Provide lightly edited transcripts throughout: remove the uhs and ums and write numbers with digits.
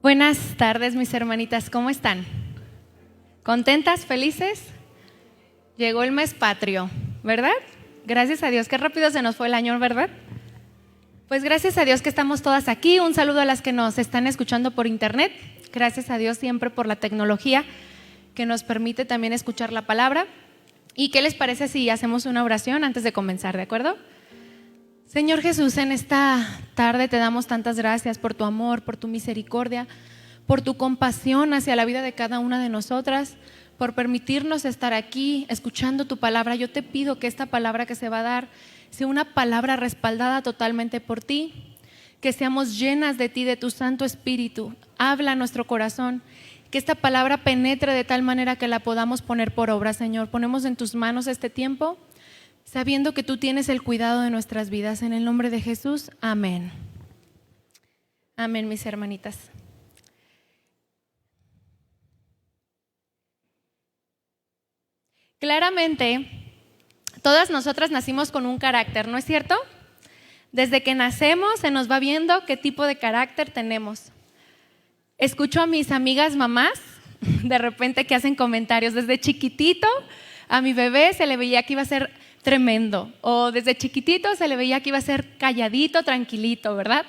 Buenas tardes, mis hermanitas, ¿cómo están? ¿Contentas? ¿Felices? Llegó el mes patrio, ¿verdad? Gracias a Dios, qué rápido se nos fue el año, ¿verdad? Pues gracias a Dios que estamos todas aquí. Un saludo a las que nos están escuchando por internet. Gracias a Dios siempre por la tecnología que nos permite también escuchar la palabra. ¿Y qué les parece si hacemos una oración antes de comenzar, de acuerdo? Señor Jesús, en esta tarde te damos tantas gracias por tu amor, por tu misericordia, por tu compasión hacia la vida de cada una de nosotras, por permitirnos estar aquí escuchando tu palabra. Yo te pido que esta palabra que se va a dar sea una palabra respaldada totalmente por ti, que seamos llenas de ti, de tu Santo Espíritu. Habla a nuestro corazón, que esta palabra penetre de tal manera que la podamos poner por obra, Señor. Ponemos en tus manos este tiempo, sabiendo que tú tienes el cuidado de nuestras vidas. En el nombre de Jesús, amén. Amén, mis hermanitas. Claramente, todas nosotras nacimos con un carácter, ¿no es cierto? Desde que nacemos se nos va viendo qué tipo de carácter tenemos. Escucho a mis amigas mamás de repente que hacen comentarios. Desde chiquitito a mi bebé se le veía que iba a ser tremendo, o desde chiquitito se le veía que iba a ser calladito, tranquilito, ¿verdad?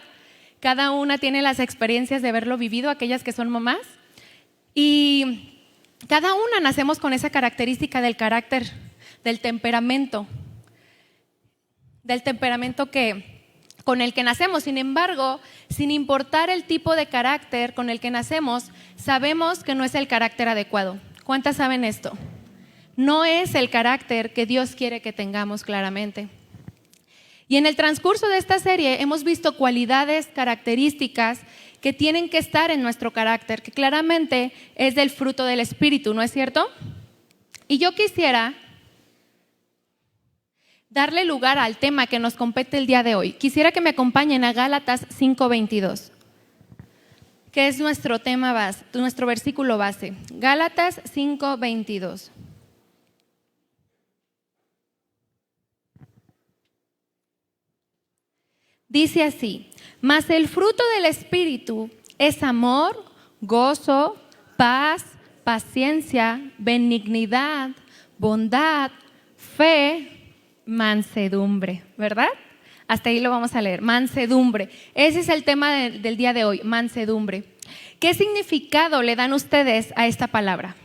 Cada una tiene las experiencias de haberlo vivido, aquellas que son mamás, y cada una nacemos con esa característica del carácter, del temperamento con el que nacemos. Sin embargo, sin importar el tipo de carácter con el que nacemos, sabemos que no es el carácter adecuado. ¿Cuántas saben esto? No es el carácter que Dios quiere que tengamos claramente. Y en el transcurso de esta serie hemos visto cualidades, características que tienen que estar en nuestro carácter, que claramente es del fruto del Espíritu, ¿no es cierto? Y yo quisiera darle lugar al tema que nos compete el día de hoy. Quisiera que me acompañen a Gálatas 5:22, que es nuestro tema base, nuestro versículo base. Gálatas 5:22. Dice así: mas el fruto del Espíritu es amor, gozo, paz, paciencia, benignidad, bondad, fe, mansedumbre, ¿verdad? Hasta ahí lo vamos a leer, mansedumbre. Ese es el tema del día de hoy, mansedumbre. ¿Qué significado le dan ustedes a esta palabra?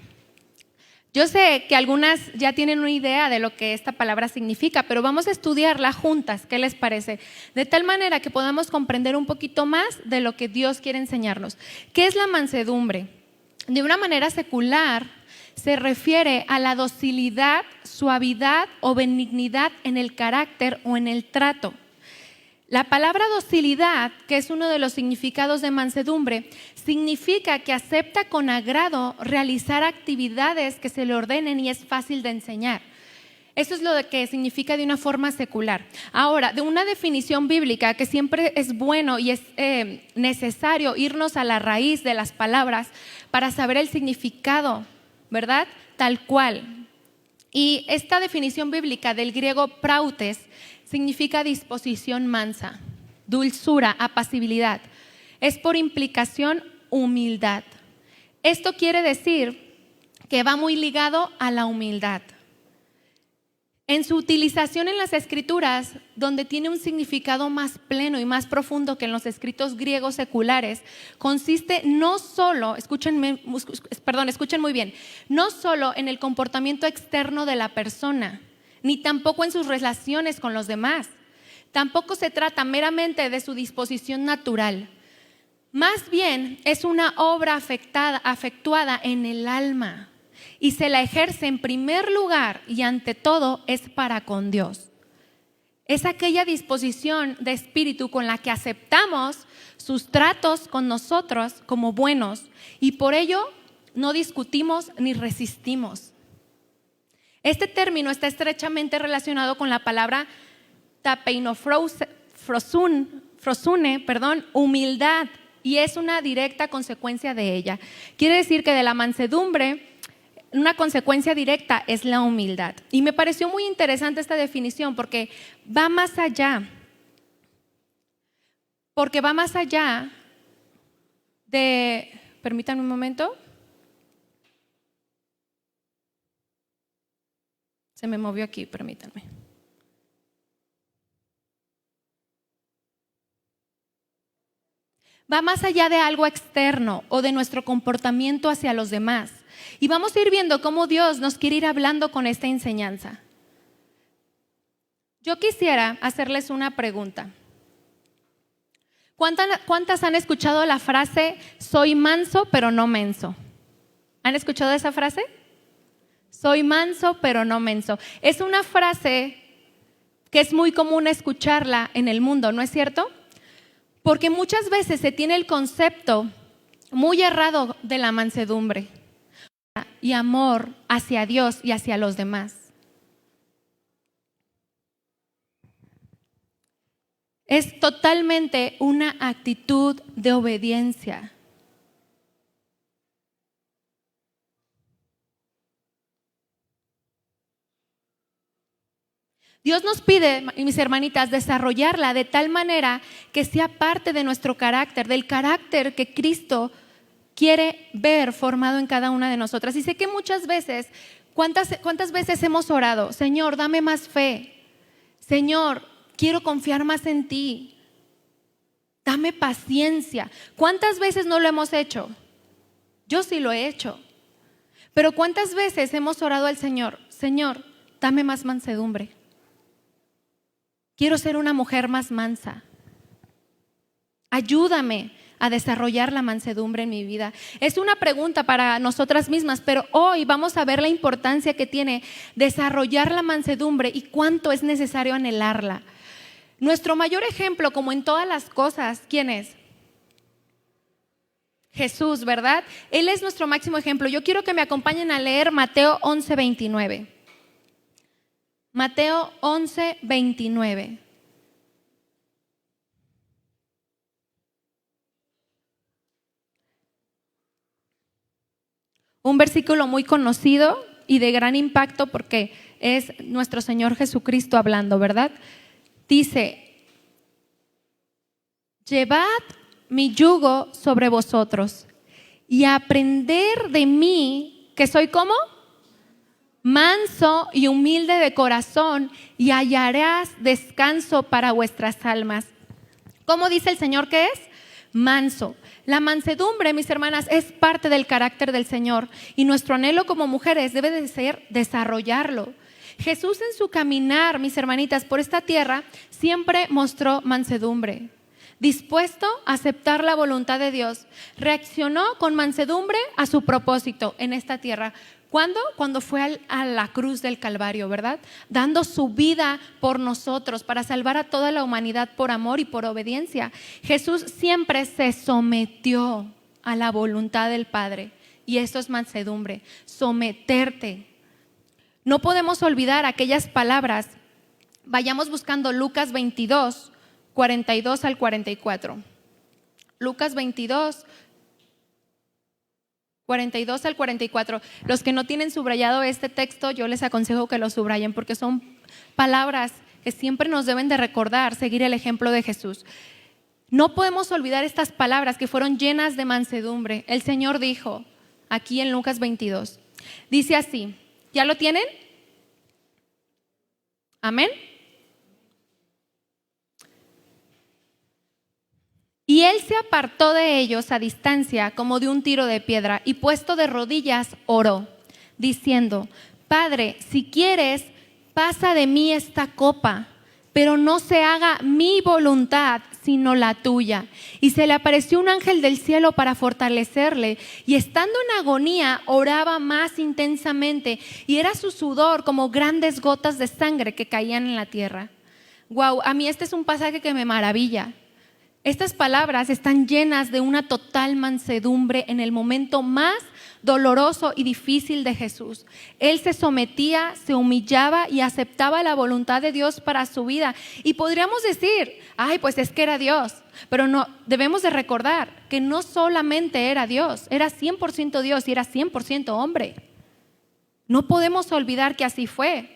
Yo sé que algunas ya tienen una idea de lo que esta palabra significa, pero vamos a estudiarla juntas, ¿qué les parece? De tal manera que podamos comprender un poquito más de lo que Dios quiere enseñarnos. ¿Qué es la mansedumbre? De una manera secular, se refiere a la docilidad, suavidad o benignidad en el carácter o en el trato. La palabra docilidad, que es uno de los significados de mansedumbre, significa que acepta con agrado realizar actividades que se le ordenen y es fácil de enseñar. Eso es lo que significa de una forma secular. Ahora, de una definición bíblica, que siempre es bueno y es necesario irnos a la raíz de las palabras para saber el significado, ¿verdad? Tal cual. Y esta definición bíblica del griego prautes significa disposición mansa, dulzura, apacibilidad. Es por implicación humildad. Esto quiere decir que va muy ligado a la humildad. En su utilización en las Escrituras, donde tiene un significado más pleno y más profundo que en los escritos griegos seculares, consiste no solo, escuchen muy bien, no solo en el comportamiento externo de la persona, ni tampoco en sus relaciones con los demás. Tampoco se trata meramente de su disposición natural. Más bien es una obra afectuada en el alma y se la ejerce en primer lugar y ante todo es para con Dios. Es aquella disposición de espíritu con la que aceptamos sus tratos con nosotros como buenos y por ello no discutimos ni resistimos. Este término está estrechamente relacionado con la palabra tapeinofrosune, humildad, y es una directa consecuencia de ella. Quiere decir que de la mansedumbre, una consecuencia directa es la humildad. Y me pareció muy interesante esta definición porque va más allá Permítanme un momento. Se me movió aquí, permítanme. Va más allá de algo externo o de nuestro comportamiento hacia los demás. Y vamos a ir viendo cómo Dios nos quiere ir hablando con esta enseñanza. Yo quisiera hacerles una pregunta. ¿Cuántas han escuchado la frase, soy manso pero no menso? ¿Han escuchado esa frase? Soy manso pero no menso. Es una frase que es muy común escucharla en el mundo, ¿no es cierto? Porque muchas veces se tiene el concepto muy errado de la mansedumbre y amor hacia Dios y hacia los demás. Es totalmente una actitud de obediencia. Dios nos pide, mis hermanitas, desarrollarla de tal manera que sea parte de nuestro carácter, del carácter que Cristo quiere ver formado en cada una de nosotras. Y sé que muchas veces, ¿cuántas veces hemos orado? Señor, dame más fe. Señor, quiero confiar más en ti. Dame paciencia. ¿Cuántas veces no lo hemos hecho? Yo sí lo he hecho. Pero ¿cuántas veces hemos orado al Señor? Señor, dame más mansedumbre. Quiero ser una mujer más mansa. Ayúdame a desarrollar la mansedumbre en mi vida. Es una pregunta para nosotras mismas, pero hoy vamos a ver la importancia que tiene desarrollar la mansedumbre y cuánto es necesario anhelarla. Nuestro mayor ejemplo, como en todas las cosas, ¿quién es? Jesús, ¿verdad? Él es nuestro máximo ejemplo. Yo quiero que me acompañen a leer Mateo 11:29. Mateo 11:29. Un versículo muy conocido y de gran impacto porque es nuestro Señor Jesucristo hablando, ¿verdad? Dice, llevad mi yugo sobre vosotros y aprender de mí, que soy ¿cómo? Manso y humilde de corazón, y hallarás descanso para vuestras almas. ¿Cómo dice el Señor que es? Manso. La mansedumbre, mis hermanas, es parte del carácter del Señor y nuestro anhelo como mujeres debe de ser desarrollarlo. Jesús en su caminar, mis hermanitas, por esta tierra siempre mostró mansedumbre. Dispuesto a aceptar la voluntad de Dios, reaccionó con mansedumbre a su propósito en esta tierra. ¿Cuándo? Cuando fue a la cruz del Calvario, ¿verdad? Dando su vida por nosotros, para salvar a toda la humanidad por amor y por obediencia. Jesús siempre se sometió a la voluntad del Padre. Y esto es mansedumbre, someterte. No podemos olvidar aquellas palabras. Vayamos buscando Lucas 22, 42 al 44. Lucas 22, 42 al 44. Los que no tienen subrayado este texto, yo les aconsejo que lo subrayen porque son palabras que siempre nos deben de recordar, seguir el ejemplo de Jesús. No podemos olvidar estas palabras que fueron llenas de mansedumbre. El Señor dijo aquí en Lucas 22, dice así, ¿ya lo tienen? Amén. Y él se apartó de ellos a distancia como de un tiro de piedra y puesto de rodillas oró, diciendo, Padre, si quieres, pasa de mí esta copa, pero no se haga mi voluntad sino la tuya. Y se le apareció un ángel del cielo para fortalecerle, y estando en agonía oraba más intensamente, y era su sudor como grandes gotas de sangre que caían en la tierra. Wow, a mí este es un pasaje que me maravilla. Estas palabras están llenas de una total mansedumbre en el momento más doloroso y difícil de Jesús. Él se sometía, se humillaba y aceptaba la voluntad de Dios para su vida. Y podríamos decir, ay, pues es que era Dios. Pero no, debemos de recordar que no solamente era Dios, era 100% Dios y era 100% hombre. No podemos olvidar que así fue.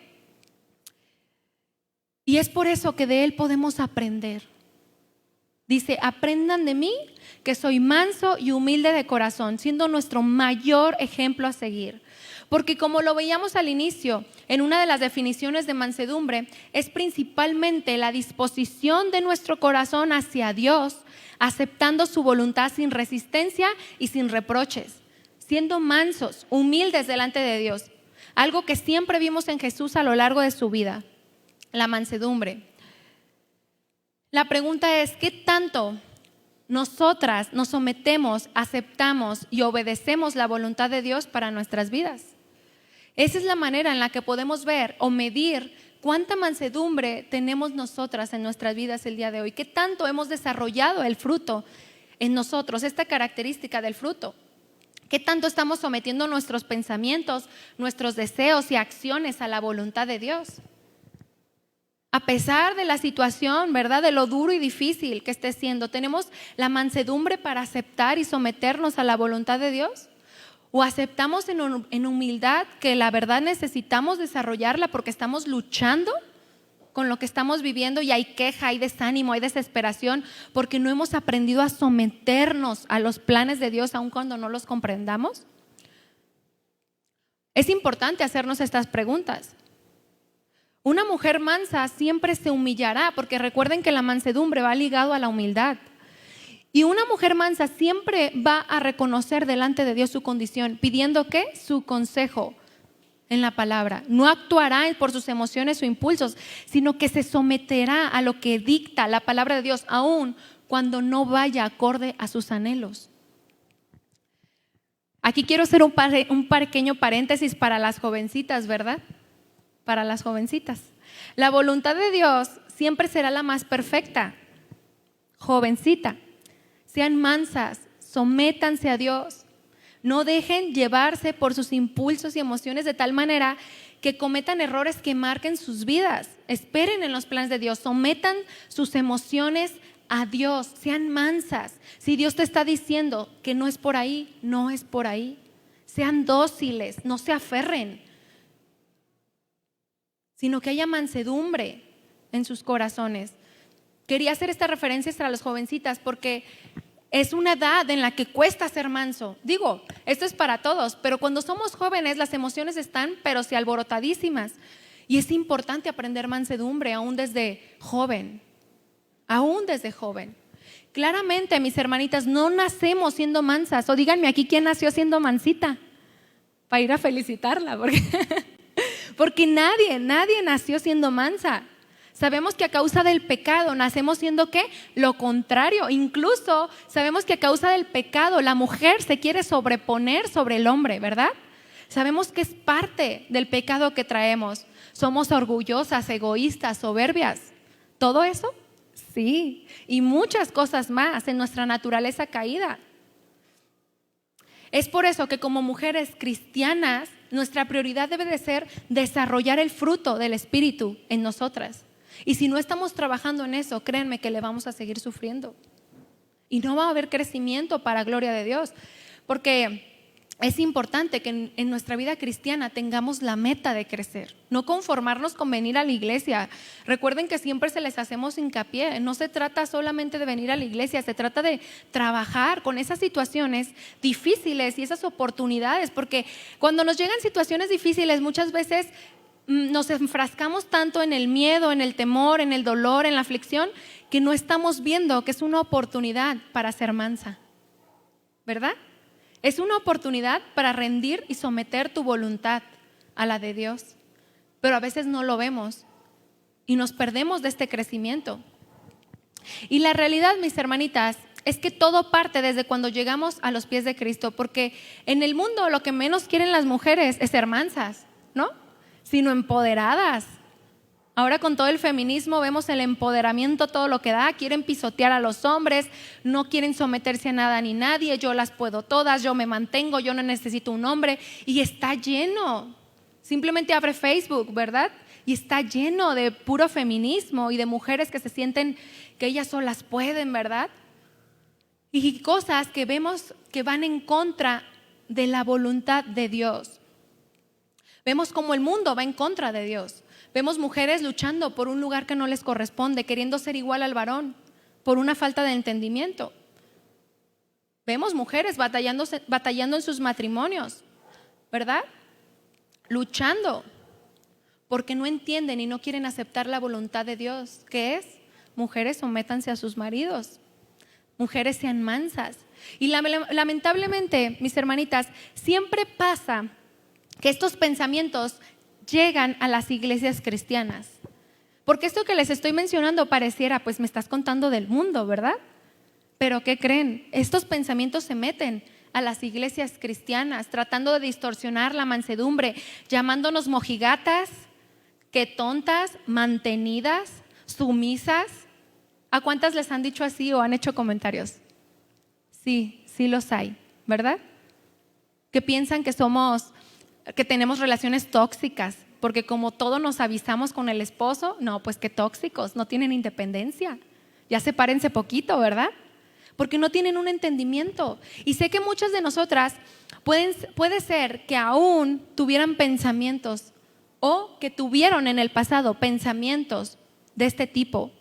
Y es por eso que de Él podemos aprender. Dice, aprendan de mí que soy manso y humilde de corazón, siendo nuestro mayor ejemplo a seguir. Porque como lo veíamos al inicio, en una de las definiciones de mansedumbre, es principalmente la disposición de nuestro corazón hacia Dios, aceptando su voluntad sin resistencia y sin reproches, siendo mansos, humildes delante de Dios. Algo que siempre vimos en Jesús a lo largo de su vida, la mansedumbre. La pregunta es, ¿qué tanto nosotras nos sometemos, aceptamos y obedecemos la voluntad de Dios para nuestras vidas? Esa es la manera en la que podemos ver o medir cuánta mansedumbre tenemos nosotras en nuestras vidas el día de hoy. ¿Qué tanto hemos desarrollado el fruto en nosotros, esta característica del fruto? ¿Qué tanto estamos sometiendo nuestros pensamientos, nuestros deseos y acciones a la voluntad de Dios? A pesar de la situación, ¿verdad? De lo duro y difícil que esté siendo, ¿tenemos la mansedumbre para aceptar y someternos a la voluntad de Dios? ¿O aceptamos en humildad que la verdad necesitamos desarrollarla porque estamos luchando con lo que estamos viviendo y hay queja, hay desánimo, hay desesperación porque no hemos aprendido a someternos a los planes de Dios aun cuando no los comprendamos? Es importante hacernos estas preguntas. Una mujer mansa siempre se humillará, porque recuerden que la mansedumbre va ligado a la humildad. Y una mujer mansa siempre va a reconocer delante de Dios su condición, pidiendo ¿qué? Su consejo en la palabra. No actuará por sus emociones o impulsos, sino que se someterá a lo que dicta la palabra de Dios, aun cuando no vaya acorde a sus anhelos. Aquí quiero hacer un pequeño paréntesis para las jovencitas, ¿verdad? Para las jovencitas. La voluntad de Dios siempre será la más perfecta. Jovencita, sean mansas, sométanse a Dios. No dejen llevarse por sus impulsos y emociones de tal manera que cometan errores que marquen sus vidas. Esperen en los planes de Dios, sometan sus emociones a Dios, sean mansas. Si Dios te está diciendo que no es por ahí, no es por ahí. Sean dóciles, no se aferren, sino que haya mansedumbre en sus corazones. Quería hacer esta referencia para las jovencitas porque es una edad en la que cuesta ser manso. Digo, esto es para todos, pero cuando somos jóvenes las emociones están, pero sí alborotadísimas. Y es importante aprender mansedumbre aún desde joven. Aún desde joven. Claramente, mis hermanitas, no nacemos siendo mansas. O díganme aquí quién nació siendo mansita para ir a felicitarla, porque nadie nació siendo mansa. Sabemos que a causa del pecado nacemos siendo ¿qué? Lo contrario. Incluso sabemos que a causa del pecado la mujer se quiere sobreponer sobre el hombre, ¿verdad? Sabemos que es parte del pecado que traemos. Somos orgullosas, egoístas, soberbias. ¿Todo eso? Sí. Y muchas cosas más en nuestra naturaleza caída. Es por eso que como mujeres cristianas, nuestra prioridad debe de ser desarrollar el fruto del Espíritu en nosotras. Y si no estamos trabajando en eso, créanme que le vamos a seguir sufriendo. Y no va a haber crecimiento para gloria de Dios. Porque es importante que en nuestra vida cristiana tengamos la meta de crecer. No conformarnos con venir a la iglesia. Recuerden que siempre se les hacemos hincapié. No se trata solamente de venir a la iglesia, se trata de trabajar con esas situaciones difíciles y esas oportunidades. Porque cuando nos llegan situaciones difíciles, muchas veces nos enfrascamos tanto en el miedo, en el temor, en el dolor, en la aflicción, que no estamos viendo que es una oportunidad para ser mansa, ¿verdad? Es una oportunidad para rendir y someter tu voluntad a la de Dios, pero a veces no lo vemos y nos perdemos de este crecimiento. Y la realidad, mis hermanitas, es que todo parte desde cuando llegamos a los pies de Cristo, porque en el mundo lo que menos quieren las mujeres es ser mansas, ¿no? Sino empoderadas. Ahora con todo el feminismo vemos el empoderamiento, todo lo que da. Quieren pisotear a los hombres, no quieren someterse a nada ni nadie. Yo las puedo todas, yo me mantengo, yo no necesito un hombre. Y está lleno. Simplemente abre Facebook, ¿verdad? Y está lleno de puro feminismo y de mujeres que se sienten que ellas solas pueden, ¿verdad? Y cosas que vemos que van en contra de la voluntad de Dios. Vemos cómo el mundo va en contra de Dios. Vemos mujeres luchando por un lugar que no les corresponde, queriendo ser igual al varón, por una falta de entendimiento. Vemos mujeres batallando en sus matrimonios, ¿verdad? Luchando, porque no entienden y no quieren aceptar la voluntad de Dios, que es: mujeres, sométanse a sus maridos, mujeres, sean mansas. Y lamentablemente, mis hermanitas, siempre pasa que estos pensamientos llegan a las iglesias cristianas. Porque esto que les estoy mencionando pareciera, pues me estás contando del mundo, ¿verdad? Pero ¿qué creen? Estos pensamientos se meten a las iglesias cristianas, tratando de distorsionar la mansedumbre, llamándonos mojigatas, que tontas, mantenidas, sumisas. ¿A cuántas les han dicho así o han hecho comentarios? Sí, sí los hay, ¿verdad? Que piensan que tenemos relaciones tóxicas, porque como todos nos avisamos con el esposo, no, pues qué tóxicos, no tienen independencia. Ya sepárense poquito, ¿verdad? Porque no tienen un entendimiento. Y sé que muchas de nosotras puede ser que aún tuvieran pensamientos o que tuvieron en el pasado pensamientos de este tipo.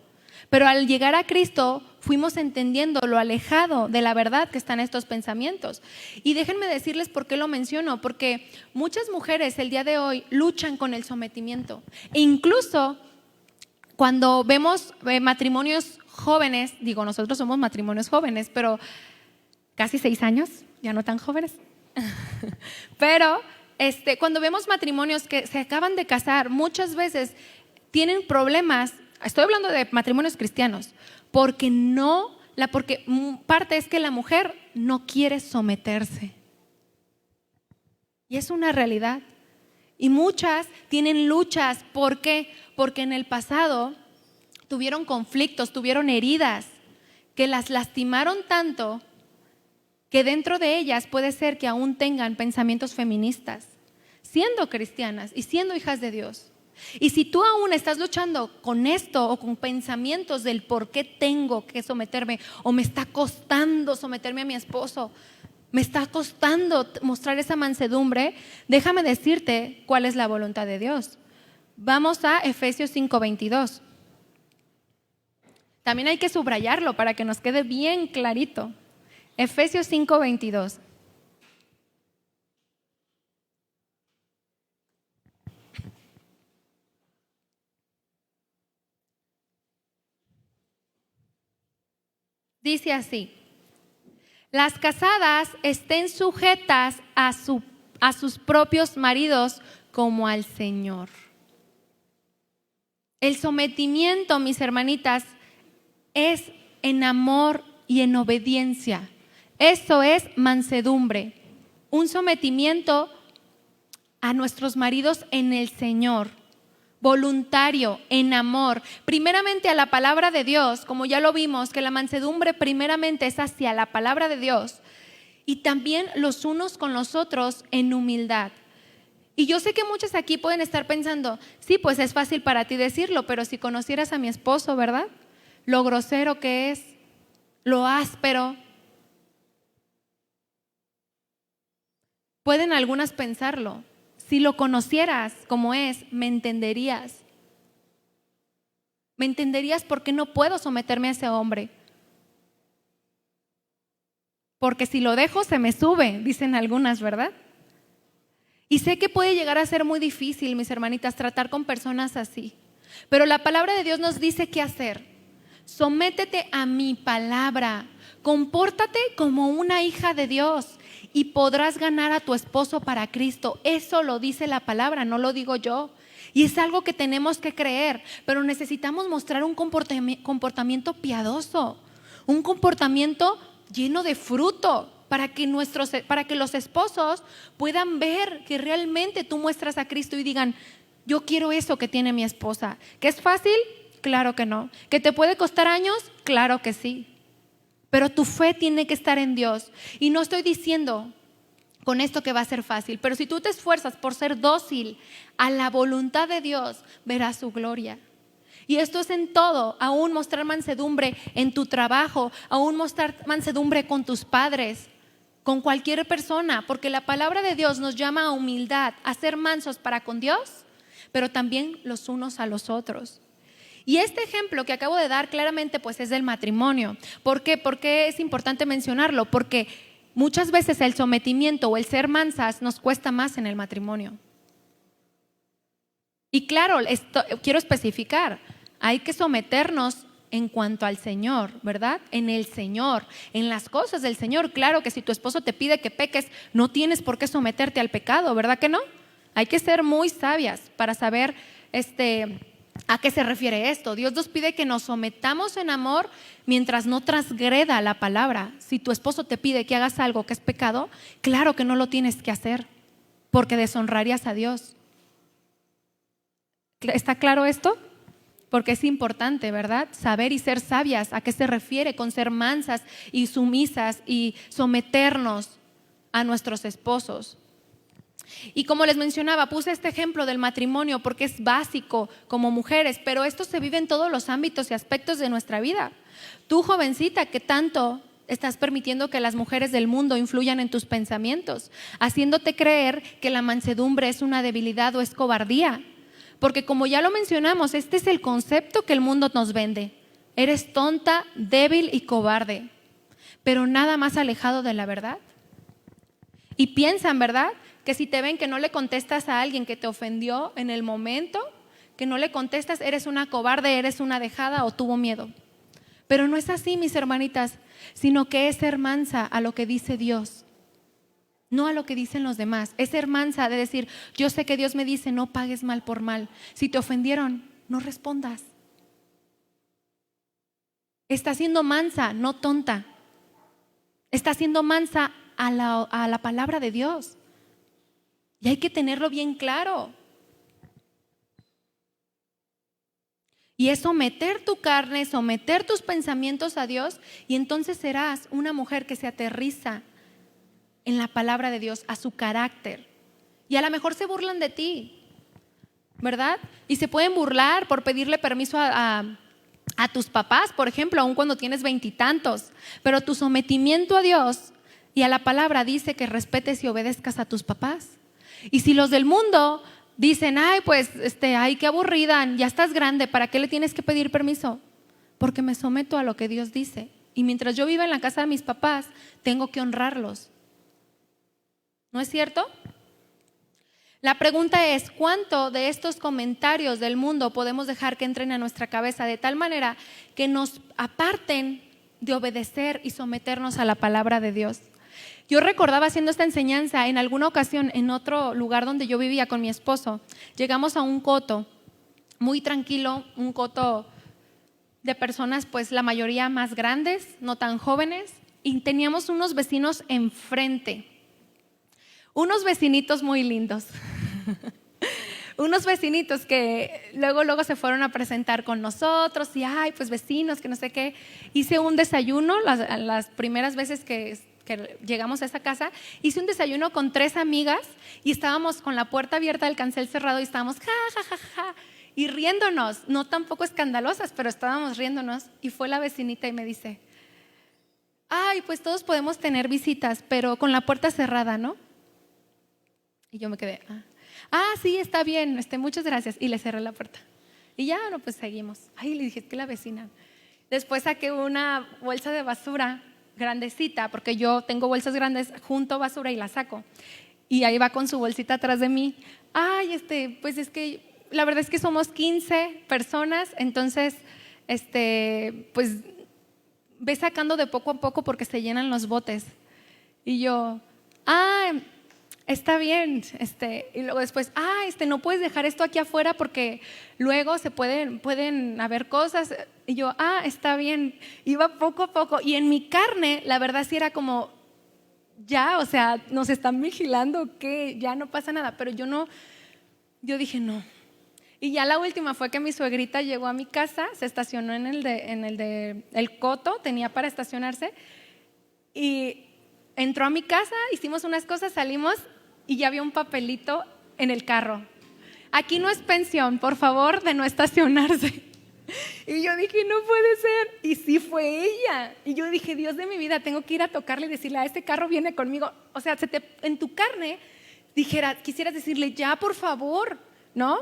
Pero al llegar a Cristo fuimos entendiendo lo alejado de la verdad que están estos pensamientos. Y déjenme decirles por qué lo menciono, porque muchas mujeres el día de hoy luchan con el sometimiento. E incluso cuando vemos matrimonios jóvenes, digo, nosotros somos matrimonios jóvenes, pero casi 6 años, ya no tan jóvenes. Pero cuando vemos matrimonios que se acaban de casar, muchas veces tienen problemas. Estoy hablando de matrimonios cristianos, porque parte es que la mujer no quiere someterse. Y es una realidad. Y muchas tienen luchas. ¿Por qué? Porque en el pasado tuvieron conflictos, tuvieron heridas que las lastimaron tanto que dentro de ellas puede ser que aún tengan pensamientos feministas, siendo cristianas y siendo hijas de Dios. Y si tú aún estás luchando con esto o con pensamientos del por qué tengo que someterme, o me está costando someterme a mi esposo, me está costando mostrar esa mansedumbre, déjame decirte cuál es la voluntad de Dios. Vamos a Efesios 5:22. También hay que subrayarlo para que nos quede bien clarito. Efesios 5:22. Dice así: las casadas estén sujetas a sus propios maridos como al Señor. El sometimiento, mis hermanitas, es en amor y en obediencia. Eso es mansedumbre, un sometimiento a nuestros maridos en el Señor. Voluntario, en amor, primeramente a la palabra de Dios, como ya lo vimos, que la mansedumbre primeramente es hacia la palabra de Dios, y también los unos con los otros en humildad. Y yo sé que muchos aquí pueden estar pensando, sí, pues es fácil para ti decirlo, pero si conocieras a mi esposo, ¿verdad? Lo grosero que es, lo áspero. Pueden algunas pensarlo. Si lo conocieras como es, me entenderías. Me entenderías por qué no puedo someterme a ese hombre. Porque si lo dejo se me sube, dicen algunas, ¿verdad? Y sé que puede llegar a ser muy difícil, mis hermanitas, tratar con personas así. Pero la palabra de Dios nos dice qué hacer. Sométete a mi palabra. Compórtate como una hija de Dios. Y podrás ganar a tu esposo para Cristo. Eso lo dice la palabra, no lo digo yo. Y es algo que tenemos que creer, pero necesitamos mostrar un comportamiento piadoso, un comportamiento lleno de fruto, para que los esposos puedan ver que realmente tú muestras a Cristo y digan, yo quiero eso que tiene mi esposa. ¿Que es fácil? Claro que no. ¿Que te puede costar años? Claro que sí. Pero tu fe tiene que estar en Dios. Y no estoy diciendo con esto que va a ser fácil, pero si tú te esfuerzas por ser dócil a la voluntad de Dios, verás su gloria. Y esto es en todo, aún mostrar mansedumbre en tu trabajo, aún mostrar mansedumbre con tus padres, con cualquier persona, porque la palabra de Dios nos llama a humildad, a ser mansos para con Dios, pero también los unos a los otros. Y este ejemplo que acabo de dar claramente pues es del matrimonio. ¿Por qué? ¿Por qué es importante mencionarlo? Porque muchas veces el sometimiento o el ser mansas nos cuesta más en el matrimonio. Y claro, quiero especificar, hay que someternos en cuanto al Señor, ¿verdad? En el Señor, en las cosas del Señor. Claro que si tu esposo te pide que peques, no tienes por qué someterte al pecado, ¿verdad que no? Hay que ser muy sabias para saber a qué se refiere esto. Dios nos pide que nos sometamos en amor mientras no transgreda la palabra. Si tu esposo te pide que hagas algo que es pecado, claro que no lo tienes que hacer, porque deshonrarías a Dios. ¿Está claro esto? Porque es importante, ¿verdad? Saber y ser sabias. ¿A qué se refiere con ser mansas y sumisas y someternos a nuestros esposos? Y como les mencionaba, puse este ejemplo del matrimonio porque es básico como mujeres, pero esto se vive en todos los ámbitos y aspectos de nuestra vida. Tú, jovencita, ¿qué tanto estás permitiendo que las mujeres del mundo influyan en tus pensamientos, haciéndote creer que la mansedumbre es una debilidad o es cobardía? Porque como ya lo mencionamos, este es el concepto que el mundo nos vende. Eres tonta, débil y cobarde, pero nada más alejado de la verdad. Y piensan, ¿verdad?, que si te ven que no le contestas a alguien que te ofendió en el momento, que no le contestas, eres una cobarde, eres una dejada o tuvo miedo. Pero no es así, mis hermanitas, sino que es ser mansa a lo que dice Dios, no a lo que dicen los demás. Es ser mansa de decir, yo sé que Dios me dice, no pagues mal por mal. Si te ofendieron, no respondas. Está siendo mansa, no tonta. Está siendo mansa a la palabra de Dios. Y hay que tenerlo bien claro. Y es someter tu carne, someter tus pensamientos a Dios, y entonces serás una mujer que se aterriza en la palabra de Dios, a su carácter. Y a lo mejor se burlan de ti, ¿verdad? Y se pueden burlar por pedirle permiso a tus papás, por ejemplo, aun cuando tienes 20 y tantos. Pero tu sometimiento a Dios y a la palabra dice que respetes y obedezcas a tus papás. Y si los del mundo dicen, ay, pues, ay, qué aburrida, ya estás grande, ¿para qué le tienes que pedir permiso? Porque me someto a lo que Dios dice. Y mientras yo viva en la casa de mis papás, tengo que honrarlos. ¿No es cierto? La pregunta es, ¿cuánto de estos comentarios del mundo podemos dejar que entren a nuestra cabeza de tal manera que nos aparten de obedecer y someternos a la palabra de Dios? Yo recordaba haciendo esta enseñanza en alguna ocasión en otro lugar donde yo vivía con mi esposo. Llegamos a un coto muy tranquilo, un coto de personas pues la mayoría más grandes, no tan jóvenes, y teníamos unos vecinos enfrente, unos vecinitos muy lindos. Unos vecinitos que luego se fueron a presentar con nosotros y ay, pues vecinos, que no sé qué. Hice un desayuno las primeras veces que llegamos a esa casa, hice un desayuno con 3 amigas y estábamos con la puerta abierta, el cancel cerrado y estábamos ja, y riéndonos, no tampoco escandalosas, pero estábamos riéndonos. Y fue la vecinita y me dice, ay, pues todos podemos tener visitas, pero con la puerta cerrada, ¿no? Y yo me quedé, sí, está bien, muchas gracias. Y le cerré la puerta. Y ya, no, pues seguimos. Ay, le dije, es que la vecina. Después saqué una bolsa de basura grandecita, porque yo tengo bolsas grandes, junto basura y la saco. Y ahí va con su bolsita atrás de mí. Ay, pues es que la verdad es que somos 15 personas, entonces, pues ve sacando de poco a poco porque se llenan los botes. Y yo, está bien, y luego después, no puedes dejar esto aquí afuera porque luego se pueden haber cosas. Y yo, está bien. Iba poco a poco y en mi carne, la verdad sí era como, ya, o sea, nos están vigilando, que ya no pasa nada. Pero yo dije no. Y ya la última fue que mi suegrita llegó a mi casa, se estacionó en el coto, tenía para estacionarse, y entró a mi casa, hicimos unas cosas, salimos y ya había un papelito en el carro. Aquí no es pensión, por favor, de no estacionarse. Y yo dije, no puede ser. Y sí fue ella. Y yo dije, Dios de mi vida, tengo que ir a tocarle y decirle, este carro viene conmigo. O sea, en tu carne quisieras decirle, ya, por favor, ¿no?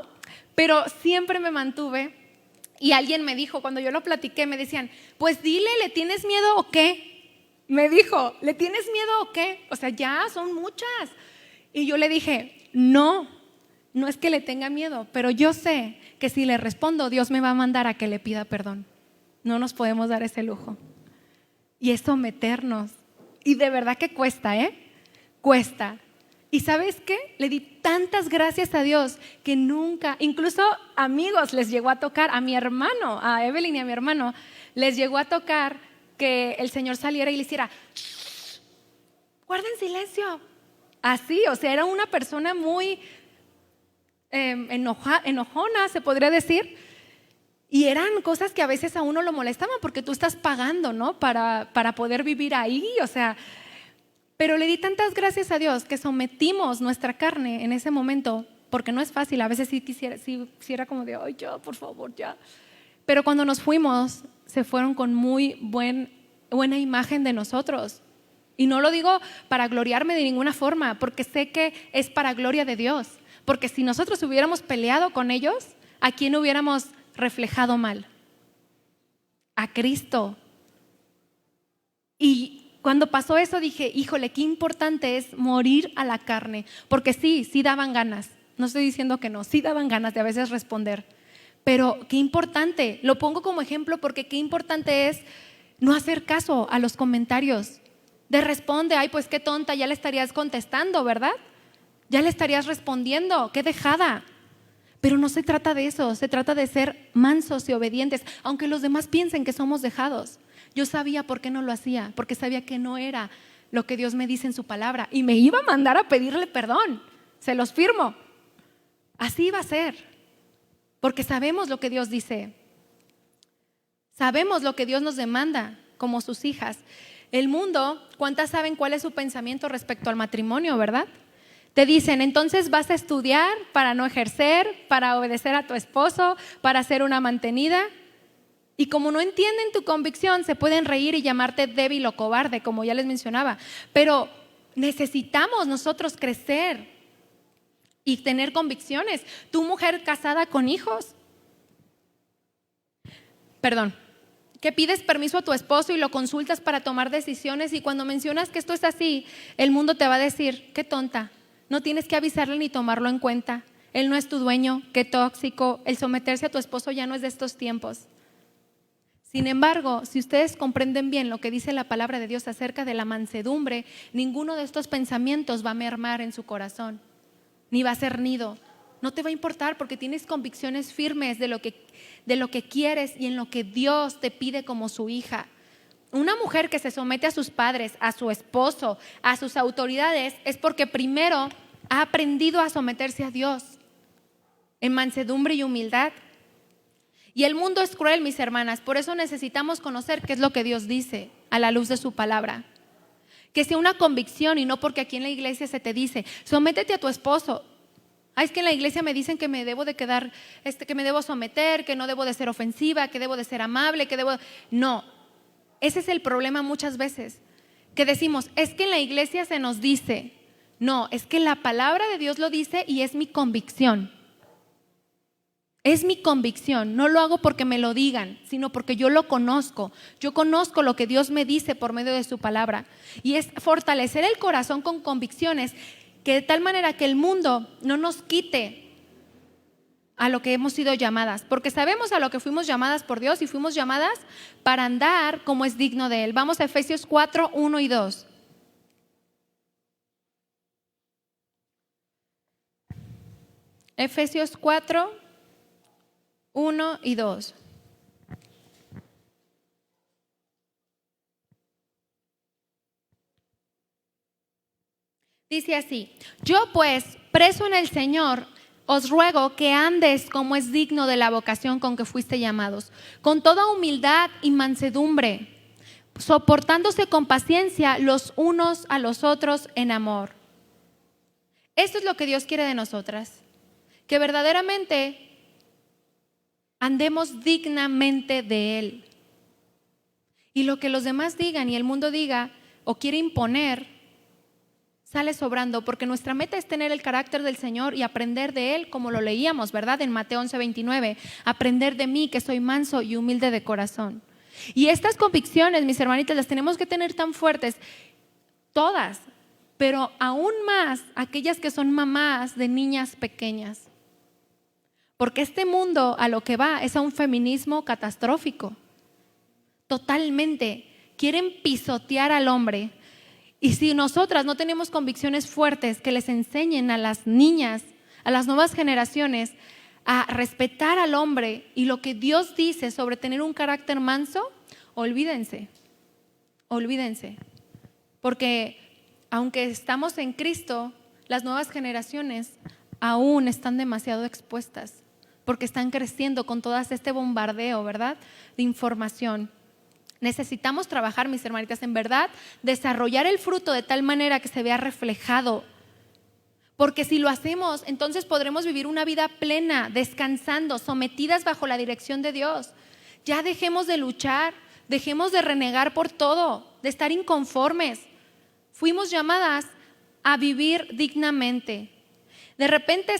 Pero siempre me mantuve Y alguien me dijo, cuando yo lo platiqué, me decían, pues dile, ¿le tienes miedo o qué? Me dijo, ¿le tienes miedo o qué? O sea, ya son muchas. Y yo le dije, no es que le tenga miedo, pero yo sé que si le respondo, Dios me va a mandar a que le pida perdón. No nos podemos dar ese lujo. Y es someternos. Y de verdad que cuesta, cuesta. ¿Y sabes qué? Le di tantas gracias a Dios que nunca, incluso amigos les llegó a tocar, a mi hermano, a Evelyn y a mi hermano, les llegó a tocar que el Señor saliera y le hiciera, guarden silencio. Así, o sea, era una persona muy enojona, se podría decir. Y eran cosas que a veces a uno lo molestaban porque tú estás pagando, ¿no? Para poder vivir ahí, o sea. Pero le di tantas gracias a Dios que sometimos nuestra carne en ese momento, porque no es fácil, a veces sí quisiera como de, ay, ya, por favor, ya. Pero cuando nos fuimos, se fueron con muy buena imagen de nosotros. Y no lo digo para gloriarme de ninguna forma, porque sé que es para gloria de Dios. Porque si nosotros hubiéramos peleado con ellos, ¿a quién hubiéramos reflejado mal? A Cristo. Y cuando pasó eso dije, híjole, qué importante es morir a la carne, porque sí daban ganas, no estoy diciendo que no, sí daban ganas de a veces responder, pero qué importante, lo pongo como ejemplo porque qué importante es no hacer caso a los comentarios, de responde, ay pues qué tonta, ya le estarías contestando, ¿verdad? Ya le estarías respondiendo, qué dejada. Pero no se trata de eso, se trata de ser mansos y obedientes, aunque los demás piensen que somos dejados. Yo sabía por qué no lo hacía, porque sabía que no era lo que Dios me dice en su palabra y me iba a mandar a pedirle perdón, se los firmo. Así iba a ser, porque sabemos lo que Dios dice, sabemos lo que Dios nos demanda como sus hijas. El mundo, ¿cuántas saben cuál es su pensamiento respecto al matrimonio, verdad? Te dicen, entonces vas a estudiar para no ejercer, para obedecer a tu esposo, para ser una mantenida. Y como no entienden tu convicción, se pueden reír y llamarte débil o cobarde, como ya les mencionaba. Pero necesitamos nosotros crecer y tener convicciones. Tu mujer casada con hijos, que pides permiso a tu esposo y lo consultas para tomar decisiones, y cuando mencionas que esto es así, el mundo te va a decir, qué tonta. No tienes que avisarle ni tomarlo en cuenta. Él no es tu dueño, qué tóxico. El someterse a tu esposo ya no es de estos tiempos. Sin embargo, si ustedes comprenden bien lo que dice la palabra de Dios acerca de la mansedumbre, ninguno de estos pensamientos va a mermar en su corazón, ni va a ser nido. No te va a importar porque tienes convicciones firmes de lo que quieres y en lo que Dios te pide como su hija. Una mujer que se somete a sus padres, a su esposo, a sus autoridades, es porque primero ha aprendido a someterse a Dios en mansedumbre y humildad. Y el mundo es cruel, mis hermanas, por eso necesitamos conocer qué es lo que Dios dice a la luz de su palabra. Que sea una convicción y no porque aquí en la iglesia se te dice, sométete a tu esposo. Ay, es que en la iglesia me dicen que me debo de quedar, que me debo someter, que no debo de ser ofensiva, que debo de ser amable, No, ese es el problema muchas veces, que decimos, es que en la iglesia se nos dice. No, es que la palabra de Dios lo dice y es mi convicción. Es mi convicción, no lo hago porque me lo digan, sino porque yo lo conozco. Yo conozco lo que Dios me dice por medio de su palabra. Y es fortalecer el corazón con convicciones, que de tal manera que el mundo no nos quite a lo que hemos sido llamadas, porque sabemos a lo que fuimos llamadas por Dios y fuimos llamadas para andar como es digno de Él. Vamos a Efesios 4, 1 y 2. Efesios 4, 1 y 2. Dice así: yo pues, preso en el Señor, os ruego que andes como es digno de la vocación con que fuiste llamados, con toda humildad y mansedumbre, soportándose con paciencia los unos a los otros en amor. Esto es lo que Dios quiere de nosotras, que verdaderamente andemos dignamente de Él. Y lo que los demás digan y el mundo diga o quiere imponer, sale sobrando, porque nuestra meta es tener el carácter del Señor y aprender de Él, como lo leíamos, ¿verdad? En Mateo 11:29, aprender de mí que soy manso y humilde de corazón. Y estas convicciones, mis hermanitas, las tenemos que tener tan fuertes, todas, pero aún más aquellas que son mamás de niñas pequeñas. Porque este mundo a lo que va es a un feminismo catastrófico. Totalmente. Quieren pisotear al hombre. Y si nosotras no tenemos convicciones fuertes que les enseñen a las niñas, a las nuevas generaciones, a respetar al hombre y lo que Dios dice sobre tener un carácter manso, olvídense. Porque aunque estamos en Cristo, las nuevas generaciones aún están demasiado expuestas, porque están creciendo con todo este bombardeo, ¿verdad?, de información. Necesitamos trabajar, mis hermanitas, en verdad, desarrollar el fruto de tal manera que se vea reflejado. Porque si lo hacemos, entonces podremos vivir una vida plena, descansando, sometidas bajo la dirección de Dios. Ya dejemos de luchar, dejemos de renegar por todo, de estar inconformes. Fuimos llamadas a vivir dignamente. De repente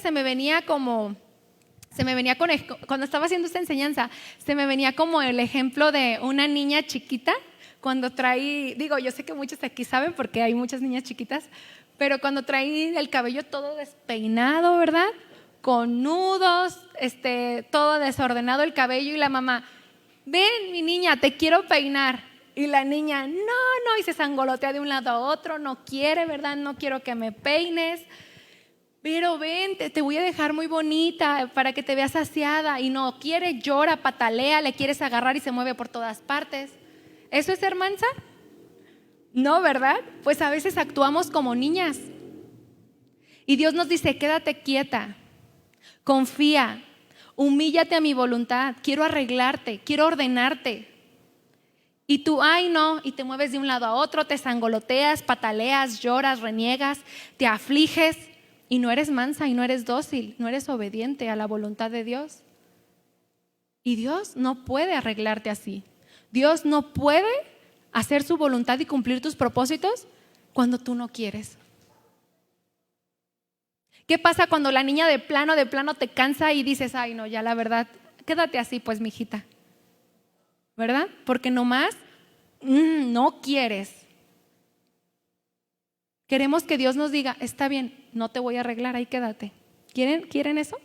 cuando estaba haciendo esta enseñanza, se me venía como el ejemplo de una niña chiquita cuando yo sé que muchos aquí saben porque hay muchas niñas chiquitas, pero cuando trae el cabello todo despeinado, ¿verdad? Con nudos, todo desordenado el cabello, y la mamá, ven mi niña, te quiero peinar. Y la niña, no, y se sangolotea de un lado a otro, no quiere, ¿verdad? No quiero que me peines. Pero ven, te voy a dejar muy bonita para que te veas saciada. Y no quiere, llora, patalea, le quieres agarrar y se mueve por todas partes. ¿Eso es ser mansa? No, ¿verdad? Pues a veces actuamos como niñas. Y Dios nos dice, quédate quieta, confía, humíllate a mi voluntad, quiero arreglarte, quiero ordenarte. Y tú, ay no, y te mueves de un lado a otro, te sangoloteas, pataleas, lloras, reniegas, te afliges. Y no eres mansa y no eres dócil, no eres obediente a la voluntad de Dios. Y Dios no puede arreglarte así. Dios no puede hacer su voluntad y cumplir tus propósitos cuando tú no quieres. ¿Qué pasa cuando la niña de plano te cansa y dices, ay no, ya la verdad, quédate así pues, mijita? ¿Verdad? Porque nomás no quieres. Queremos que Dios nos diga, está bien, no te voy a arreglar, ahí quédate. ¿Quieren eso?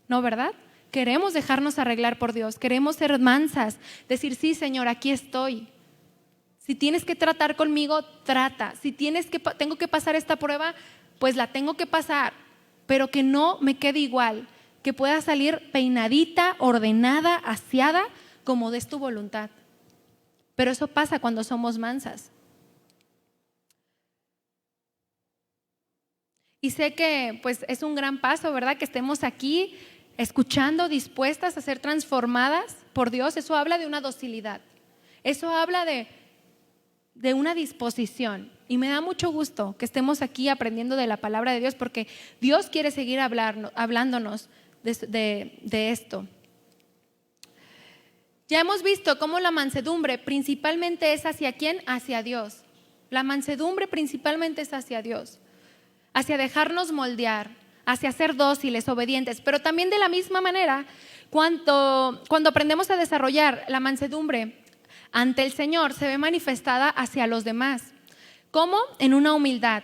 No, ¿verdad? Queremos dejarnos arreglar por Dios, queremos ser mansas, decir, sí, Señor, aquí estoy. Si tienes que tratar conmigo, trata. Si tengo que pasar esta prueba, pues la tengo que pasar, pero que no me quede igual, que pueda salir peinadita, ordenada, aseada, como des tu voluntad. Pero eso pasa cuando somos mansas. Y sé que pues es un gran paso, ¿verdad? Que estemos aquí escuchando, dispuestas a ser transformadas por Dios. Eso habla de una docilidad. Eso habla de una disposición. Y me da mucho gusto que estemos aquí aprendiendo de la palabra de Dios, porque Dios quiere seguir hablándonos de esto. Ya hemos visto cómo la mansedumbre principalmente es ¿hacia quién? Hacia Dios. La mansedumbre principalmente es hacia Dios, hacia dejarnos moldear, hacia ser dóciles, obedientes. Pero también de la misma manera, cuando aprendemos a desarrollar la mansedumbre ante el Señor, se ve manifestada hacia los demás. ¿Cómo? En una humildad.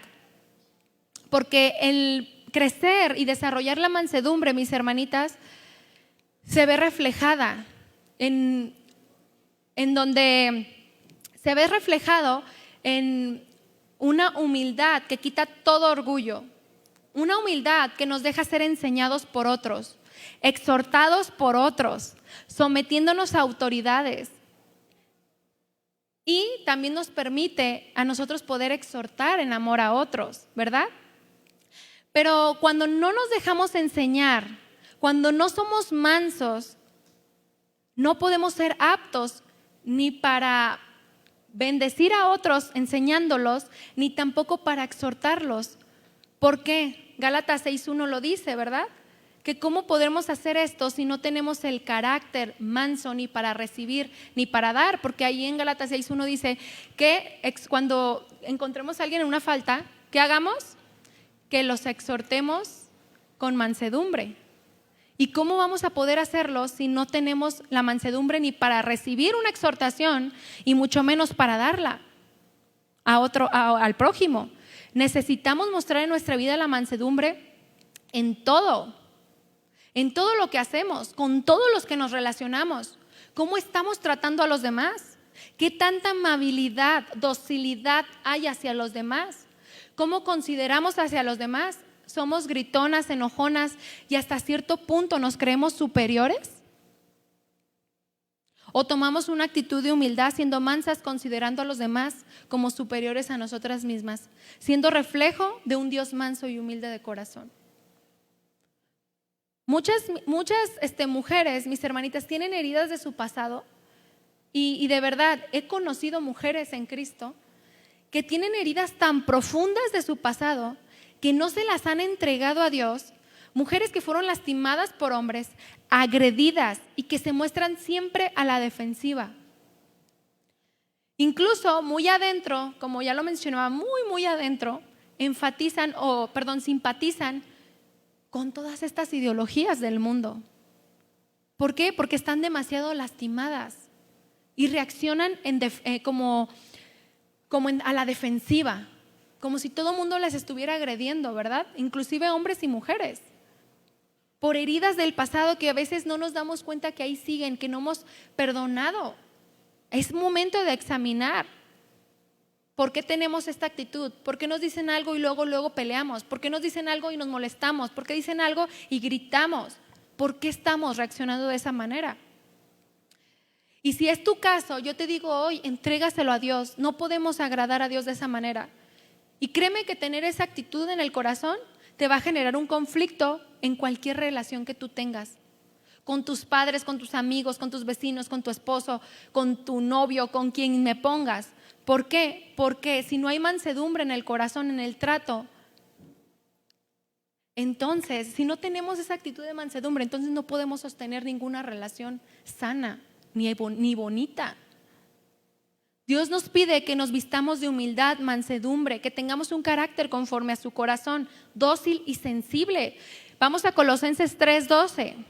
Porque el crecer y desarrollar la mansedumbre, mis hermanitas, se ve reflejada en donde se ve reflejado en una humildad que quita todo orgullo, una humildad que nos deja ser enseñados por otros, exhortados por otros, sometiéndonos a autoridades. Y también nos permite a nosotros poder exhortar en amor a otros, ¿verdad? Pero cuando no nos dejamos enseñar, cuando no somos mansos, no podemos ser aptos ni para bendecir a otros enseñándolos, ni tampoco para exhortarlos. ¿Por qué? Gálatas 6:1 lo dice, ¿verdad? Que cómo podemos hacer esto si no tenemos el carácter manso ni para recibir ni para dar, porque ahí en Gálatas 6:1 dice que cuando encontremos a alguien en una falta, ¿qué hagamos? Que los exhortemos con mansedumbre. ¿Y cómo vamos a poder hacerlo si no tenemos la mansedumbre ni para recibir una exhortación y mucho menos para darla al prójimo? Necesitamos mostrar en nuestra vida la mansedumbre en todo lo que hacemos, con todos los que nos relacionamos. ¿Cómo estamos tratando a los demás? ¿Qué tanta amabilidad, docilidad hay hacia los demás? ¿Cómo consideramos hacia los demás? ¿Somos gritonas, enojonas y hasta cierto punto nos creemos superiores? ¿O tomamos una actitud de humildad siendo mansas, considerando a los demás como superiores a nosotras mismas, siendo reflejo de un Dios manso y humilde de corazón? Muchas mujeres, mis hermanitas, tienen heridas de su pasado y de verdad he conocido mujeres en Cristo que tienen heridas tan profundas de su pasado que no se las han entregado a Dios, mujeres que fueron lastimadas por hombres, agredidas y que se muestran siempre a la defensiva. Incluso muy adentro, como ya lo mencionaba, muy adentro, simpatizan con todas estas ideologías del mundo. ¿Por qué? Porque están demasiado lastimadas y reaccionan a la defensiva, como si todo el mundo les estuviera agrediendo, ¿verdad? Inclusive hombres y mujeres, por heridas del pasado que a veces no nos damos cuenta que ahí siguen, que no hemos perdonado. Es momento de examinar por qué tenemos esta actitud, por qué nos dicen algo y luego peleamos, por qué nos dicen algo y nos molestamos, por qué dicen algo y gritamos, por qué estamos reaccionando de esa manera. Y si es tu caso, yo te digo hoy, entrégaselo a Dios. No podemos agradar a Dios de esa manera. Y créeme que tener esa actitud en el corazón te va a generar un conflicto en cualquier relación que tú tengas. Con tus padres, con tus amigos, con tus vecinos, con tu esposo, con tu novio, con quien me pongas. ¿Por qué? Porque si no hay mansedumbre en el corazón, en el trato, entonces, si no tenemos esa actitud de mansedumbre, entonces no podemos sostener ninguna relación sana ni bonita. Dios nos pide que nos vistamos de humildad, mansedumbre, que tengamos un carácter conforme a su corazón, dócil y sensible. Vamos a Colosenses 3:12.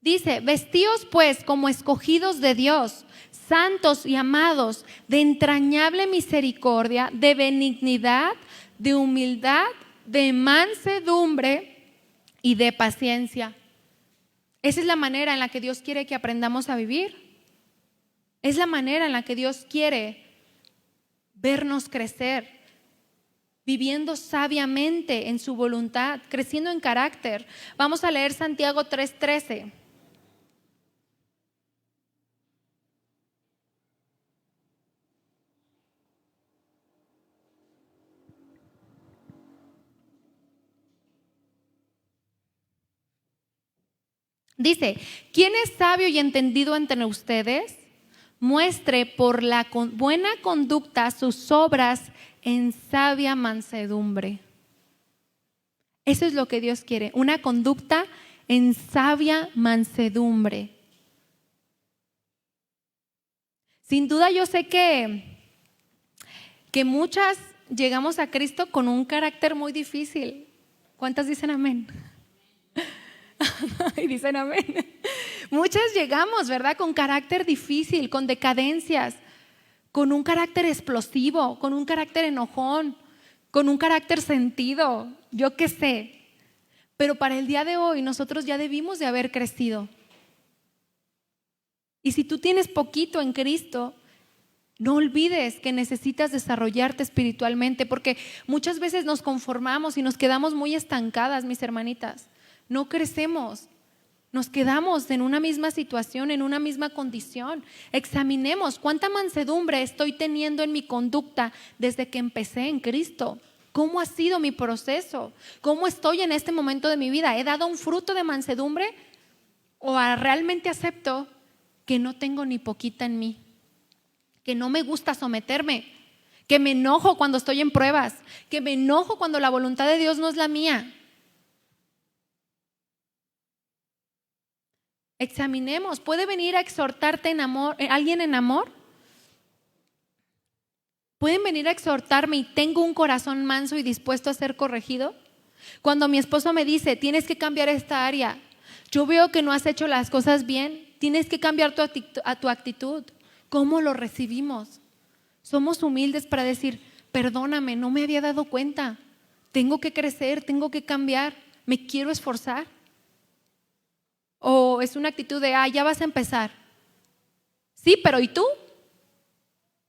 Dice: vestíos pues como escogidos de Dios, santos y amados, de entrañable misericordia, de benignidad, de humildad, de mansedumbre y de paciencia. Esa es la manera en la que Dios quiere que aprendamos a vivir. Es la manera en la que Dios quiere vernos crecer, viviendo sabiamente en su voluntad, creciendo en carácter. Vamos a leer Santiago 3:13. Dice: ¿quién es sabio y entendido entre ustedes? Muestre por la buena conducta sus obras en sabia mansedumbre. Eso es lo que Dios quiere, una conducta en sabia mansedumbre. Sin duda yo sé que muchas llegamos a Cristo con un carácter muy difícil. ¿Cuántas dicen amén? Y dicen amén. Muchas llegamos, ¿verdad? Con carácter difícil, con decadencias, con un carácter explosivo, con un carácter enojón, con un carácter sentido, yo qué sé. Pero para el día de hoy nosotros ya debimos de haber crecido. Y si tú tienes poquito en Cristo, no olvides que necesitas desarrollarte espiritualmente, porque muchas veces nos conformamos y nos quedamos muy estancadas, mis hermanitas. No crecemos, nos quedamos en una misma situación, en una misma condición. Examinemos cuánta mansedumbre estoy teniendo en mi conducta desde que empecé en Cristo. ¿Cómo ha sido mi proceso? ¿Cómo estoy en este momento de mi vida? ¿He dado un fruto de mansedumbre? ¿O realmente acepto que no tengo ni poquita en mí? Que no me gusta someterme, que me enojo cuando estoy en pruebas, que me enojo cuando la voluntad de Dios no es la mía. Examinemos. ¿Puede venir a exhortarte en amor, alguien en amor? ¿Pueden venir a exhortarme y tengo un corazón manso y dispuesto a ser corregido? Cuando mi esposo me dice, tienes que cambiar esta área, yo veo que no has hecho las cosas bien, tienes que cambiar tu actitud. ¿Cómo lo recibimos? Somos humildes para decir, perdóname, no me había dado cuenta, tengo que crecer, tengo que cambiar, me quiero esforzar. O es una actitud de, ya vas a empezar. Sí, pero ¿y tú?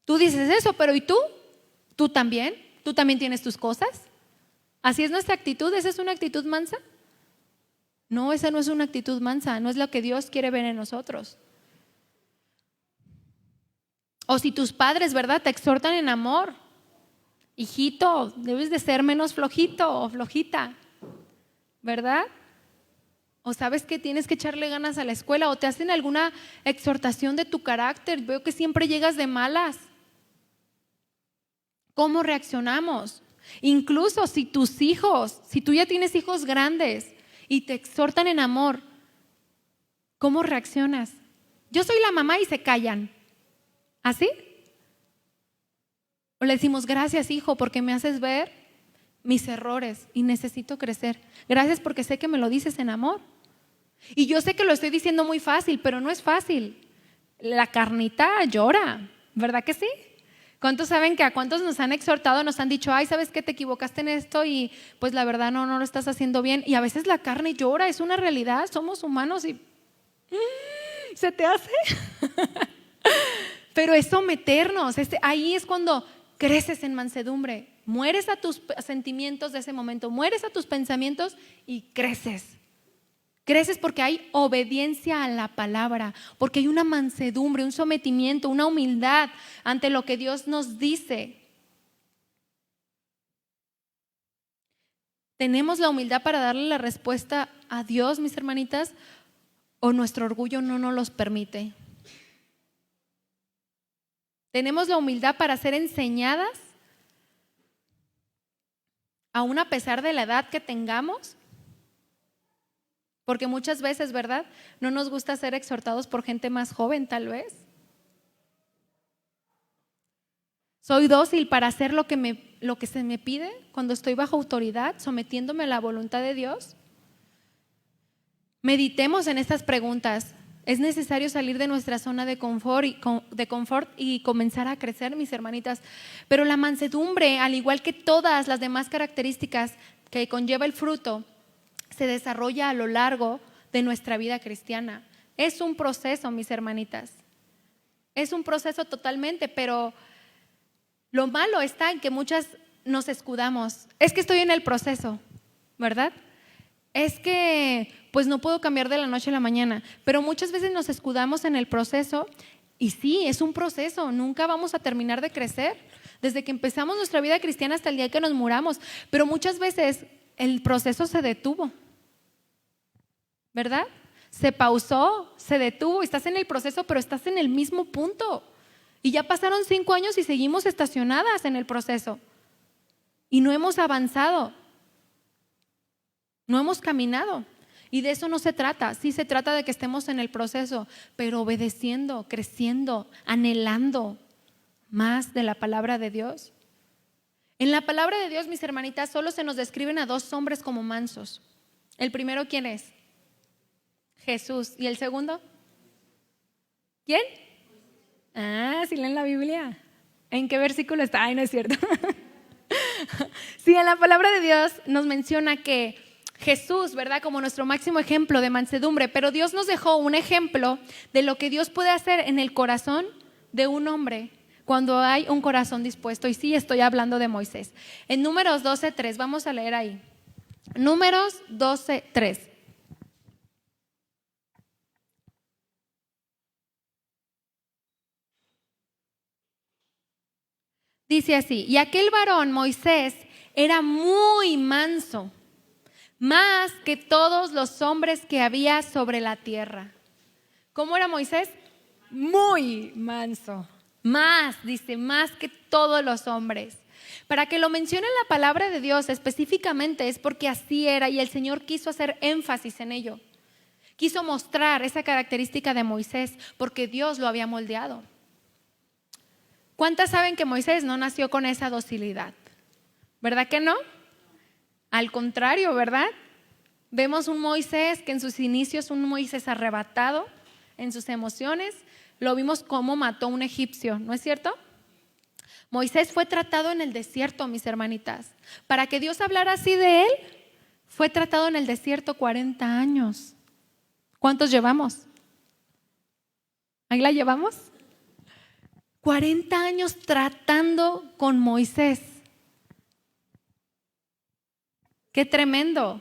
Tú dices eso, pero ¿y tú? ¿Tú también? ¿Tú también tienes tus cosas? ¿Así es nuestra actitud? ¿Esa es una actitud mansa? No, esa no es una actitud mansa, no es lo que Dios quiere ver en nosotros. O si tus padres, ¿verdad?, te exhortan en amor. Hijito, debes de ser menos flojito o flojita, ¿verdad? O sabes que tienes que echarle ganas a la escuela, o te hacen alguna exhortación de tu carácter. Veo que siempre llegas de malas. ¿Cómo reaccionamos? Incluso si tus hijos, si tú ya tienes hijos grandes y te exhortan en amor, ¿cómo reaccionas? Yo soy la mamá y se callan. ¿Así? O le decimos, gracias hijo porque me haces ver mis errores y necesito crecer. Gracias porque sé que me lo dices en amor. Y yo sé que lo estoy diciendo muy fácil, pero no es fácil. La carnita llora, ¿verdad que sí? ¿Cuántos saben que a cuántos nos han exhortado, nos han dicho, ay, ¿sabes qué? Te equivocaste en esto y pues la verdad no lo estás haciendo bien? Y a veces la carne llora, es una realidad, somos humanos y ¿se te hace? Pero es someternos, ahí es cuando creces en mansedumbre, mueres a tus sentimientos de ese momento, mueres a tus pensamientos y creces. Creces porque hay obediencia a la palabra, porque hay una mansedumbre, un sometimiento, una humildad ante lo que Dios nos dice. ¿Tenemos la humildad para darle la respuesta a Dios, mis hermanitas? ¿O nuestro orgullo no nos los permite? ¿Tenemos la humildad para ser enseñadas, aún a pesar de la edad que tengamos? Porque muchas veces, ¿verdad?, no nos gusta ser exhortados por gente más joven, tal vez. ¿Soy dócil para hacer lo que se me pide cuando estoy bajo autoridad, sometiéndome a la voluntad de Dios? Meditemos en estas preguntas. Es necesario salir de nuestra zona de confort y comenzar a crecer, mis hermanitas. Pero la mansedumbre, al igual que todas las demás características que conlleva el fruto, se desarrolla a lo largo de nuestra vida cristiana. Es un proceso, mis hermanitas. Es un proceso totalmente, pero lo malo está en que muchas nos escudamos. Es que estoy en el proceso, ¿verdad? Es que pues no puedo cambiar de la noche a la mañana, pero muchas veces nos escudamos en el proceso y sí, es un proceso, nunca vamos a terminar de crecer, desde que empezamos nuestra vida cristiana hasta el día que nos muramos, pero muchas veces el proceso se detuvo, ¿verdad? Se pausó, se detuvo, estás en el proceso, pero estás en el mismo punto y ya pasaron 5 años y seguimos estacionadas en el proceso y no hemos avanzado. No hemos caminado y de eso no se trata. Sí se trata de que estemos en el proceso, pero obedeciendo, creciendo, anhelando más de la palabra de Dios. En la palabra de Dios, mis hermanitas, solo se nos describen a 2 hombres como mansos. El primero, ¿quién es? Jesús. ¿Y el segundo? ¿Quién? Sí leen la Biblia. ¿En qué versículo está? Ay, no es cierto. Sí, en la palabra de Dios nos menciona que Jesús, ¿verdad?, como nuestro máximo ejemplo de mansedumbre, pero Dios nos dejó un ejemplo de lo que Dios puede hacer en el corazón de un hombre cuando hay un corazón dispuesto. Y sí, estoy hablando de Moisés. En Números 12:3, vamos a leer ahí. Números 12:3. Dice así: y aquel varón, Moisés, era muy manso, más que todos los hombres que había sobre la tierra. ¿Cómo era Moisés? Muy manso. Dice, más que todos los hombres. Para que lo mencione la palabra de Dios específicamente es porque así era y el Señor quiso hacer énfasis en ello. Quiso mostrar esa característica de Moisés porque Dios lo había moldeado. ¿Cuántas saben que Moisés no nació con esa docilidad? ¿Verdad que no? Al contrario, ¿verdad? Vemos un Moisés que en sus inicios, un Moisés arrebatado en sus emociones. Lo vimos cómo mató a un egipcio, ¿no es cierto? Moisés fue tratado en el desierto, mis hermanitas. Para que Dios hablara así de él, fue tratado en el desierto 40 años. ¿Cuántos llevamos? ¿Ahí la llevamos? 40 años tratando con Moisés. ¡Qué tremendo!